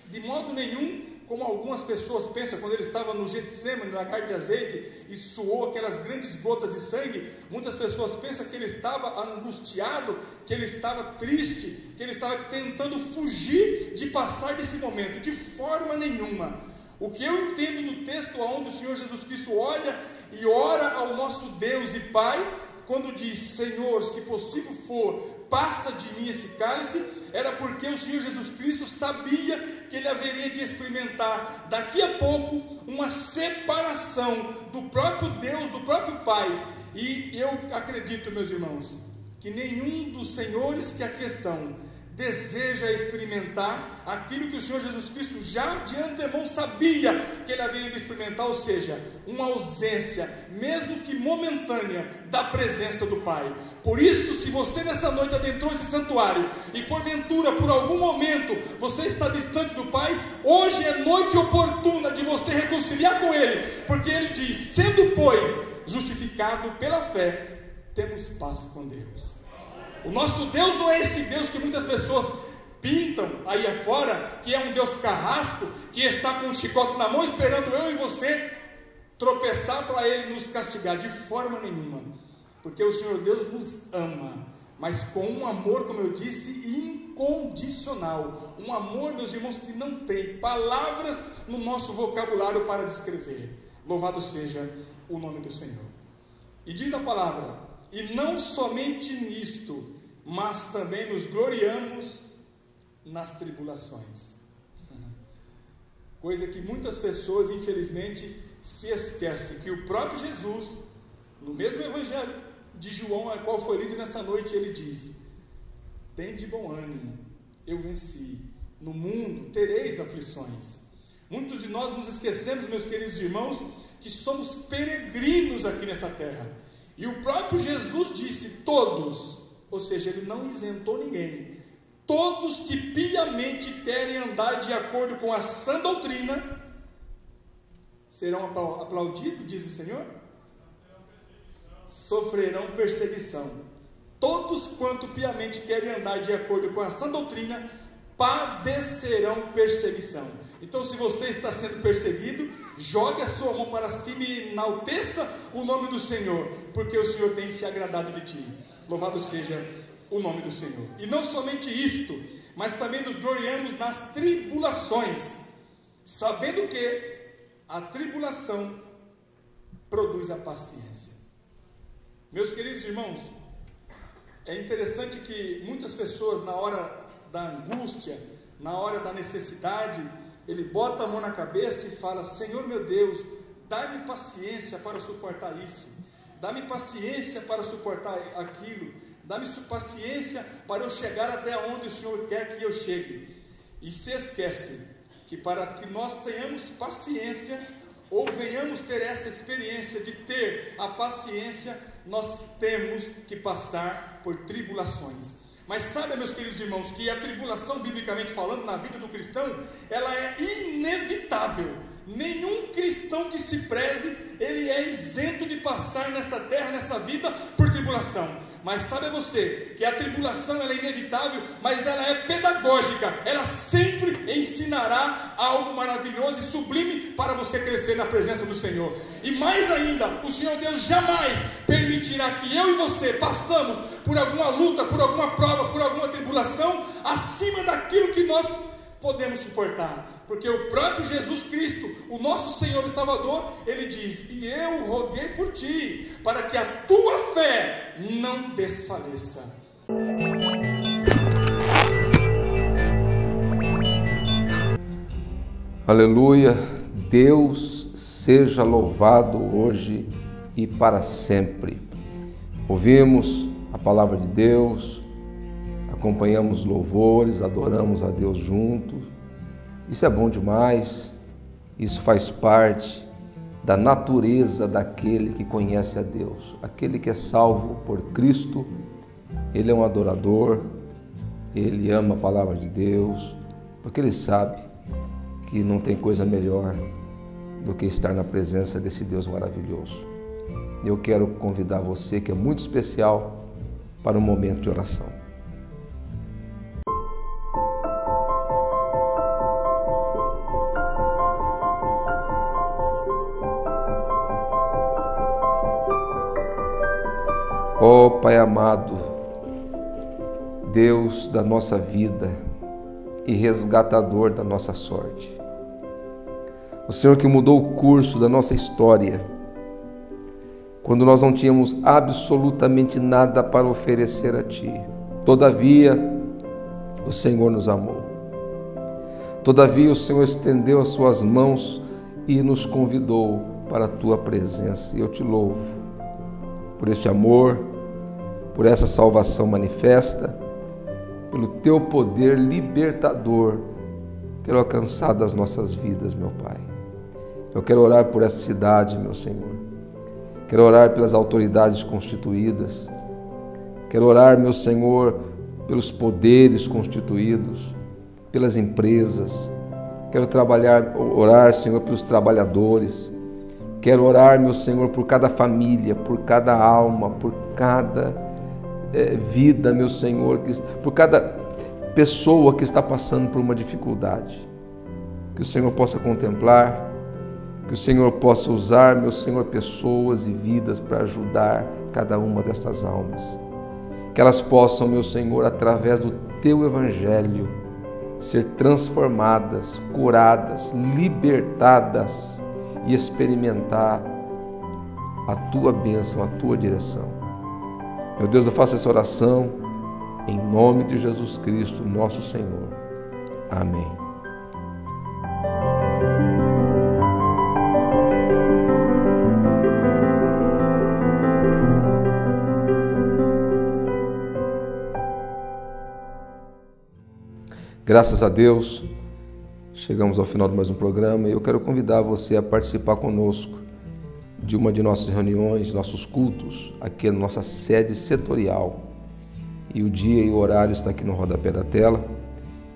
de modo nenhum, como algumas pessoas pensam, quando Ele estava no Getsemane, no lagar de azeite, e suou aquelas grandes gotas de sangue, muitas pessoas pensam que Ele estava angustiado, que Ele estava triste, que Ele estava tentando fugir de passar desse momento. De forma nenhuma. O que eu entendo no texto onde o Senhor Jesus Cristo olha e ora ao nosso Deus e Pai, quando diz: Senhor, se possível for, passa de mim esse cálice, era porque o Senhor Jesus Cristo sabia que Ele haveria de experimentar daqui a pouco uma separação do próprio Deus, do próprio Pai. E eu acredito, meus irmãos, que nenhum dos senhores que aqui estão deseja experimentar aquilo que o Senhor Jesus Cristo já de antemão sabia que ele haveria de experimentar, ou seja, uma ausência, mesmo que momentânea, da presença do Pai. Por isso, se você nessa noite adentrou esse santuário e porventura, por algum momento, você está distante do Pai, hoje é noite oportuna de você reconciliar com Ele, porque Ele diz: sendo, pois, justificado pela fé, temos paz com Deus. O nosso Deus não é esse Deus que muitas pessoas pintam aí afora, que é um Deus carrasco, que está com um chicote na mão esperando eu e você tropeçar para Ele nos castigar. De forma nenhuma, porque o Senhor Deus nos ama, mas com um amor, como eu disse, incondicional. Um amor, meus irmãos, que não tem palavras no nosso vocabulário para descrever. Louvado seja o nome do Senhor. E diz a palavra: e não somente nisto, mas também nos gloriamos nas tribulações. Coisa que muitas pessoas, infelizmente, se esquecem, que o próprio Jesus, no mesmo evangelho de João, a qual foi lido nessa noite, ele diz: tende bom ânimo, eu venci, no mundo tereis aflições. Muitos de nós nos esquecemos, meus queridos irmãos, que somos peregrinos aqui nessa terra. E o próprio Jesus disse: todos, ou seja, ele não isentou ninguém, todos que piamente querem andar de acordo com a sã doutrina serão aplaudidos, diz o Senhor, sofrerão perseguição. Todos quanto piamente querem andar de acordo com a sã doutrina padecerão perseguição. Então, se você está sendo perseguido, jogue a sua mão para cima e enalteça o nome do Senhor, porque o Senhor tem se agradado de ti. Louvado seja o nome do Senhor. E não somente isto, mas também nos gloriamos nas tribulações, sabendo que a tribulação produz a paciência. Meus queridos irmãos, é interessante que muitas pessoas, na hora da angústia, na hora da necessidade, ele bota a mão na cabeça e fala: Senhor meu Deus, dá-me paciência para suportar isso, dá-me paciência para suportar aquilo, dá-me paciência para eu chegar até onde o Senhor quer que eu chegue. E se esquece que para que nós tenhamos paciência, ou venhamos ter essa experiência de ter a paciência, nós temos que passar por tribulações. Mas sabe, meus queridos irmãos, que a tribulação, biblicamente falando, na vida do cristão, ela é inevitável. Nenhum cristão que se preze, ele é isento de passar nessa terra, nessa vida, por tribulação. Mas sabe você, que a tribulação ela é inevitável, mas ela é pedagógica. Ela sempre ensinará algo maravilhoso e sublime para você crescer na presença do Senhor. E mais ainda, o Senhor Deus jamais permitirá que eu e você passamos por alguma luta, por alguma prova, por alguma tribulação acima daquilo que nós podemos suportar. Porque o próprio Jesus Cristo, o nosso Senhor e Salvador, ele diz: e eu roguei por ti, para que a tua fé não desfaleça. Aleluia, Deus seja louvado hoje e para sempre. Ouvimos a palavra de Deus, acompanhamos louvores, adoramos a Deus juntos. Isso é bom demais, isso faz parte da natureza daquele que conhece a Deus. Aquele que é salvo por Cristo, ele é um adorador, ele ama a palavra de Deus, porque ele sabe que não tem coisa melhor do que estar na presença desse Deus maravilhoso. Eu quero convidar você, que é muito especial, para um momento de oração. Ó Pai amado, Deus da nossa vida e resgatador da nossa sorte, o Senhor que mudou o curso da nossa história, quando nós não tínhamos absolutamente nada para oferecer a Ti. Todavia, o Senhor nos amou. Todavia, o Senhor estendeu as Suas mãos e nos convidou para a Tua presença. E eu Te louvo por este amor, por essa salvação manifesta, pelo Teu poder libertador, ter alcançado as nossas vidas, meu Pai. Eu quero orar por essa cidade, meu Senhor. Quero orar pelas autoridades constituídas. Quero orar, meu Senhor, pelos poderes constituídos, pelas empresas. Quero orar, Senhor, pelos trabalhadores. Quero orar, meu Senhor, por cada família, por cada alma, por cada vida, meu Senhor, por cada pessoa que está passando por uma dificuldade. Que o Senhor possa contemplar, que o Senhor possa usar, meu Senhor, pessoas e vidas para ajudar cada uma destas almas. Que elas possam, meu Senhor, através do Teu Evangelho, ser transformadas, curadas, libertadas e experimentar a Tua bênção, a Tua direção. Meu Deus, eu faço essa oração em nome de Jesus Cristo, nosso Senhor. Amém. Graças a Deus, chegamos ao final de mais um programa e eu quero convidar você a participar conosco de uma de nossas reuniões, nossos cultos, aqui na nossa sede setorial. E o dia e o horário está aqui no rodapé da tela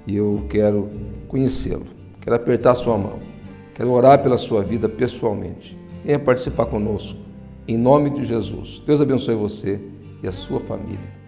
e eu quero conhecê-lo, quero apertar a sua mão, quero orar pela sua vida pessoalmente. Venha participar conosco, em nome de Jesus. Deus abençoe você e a sua família.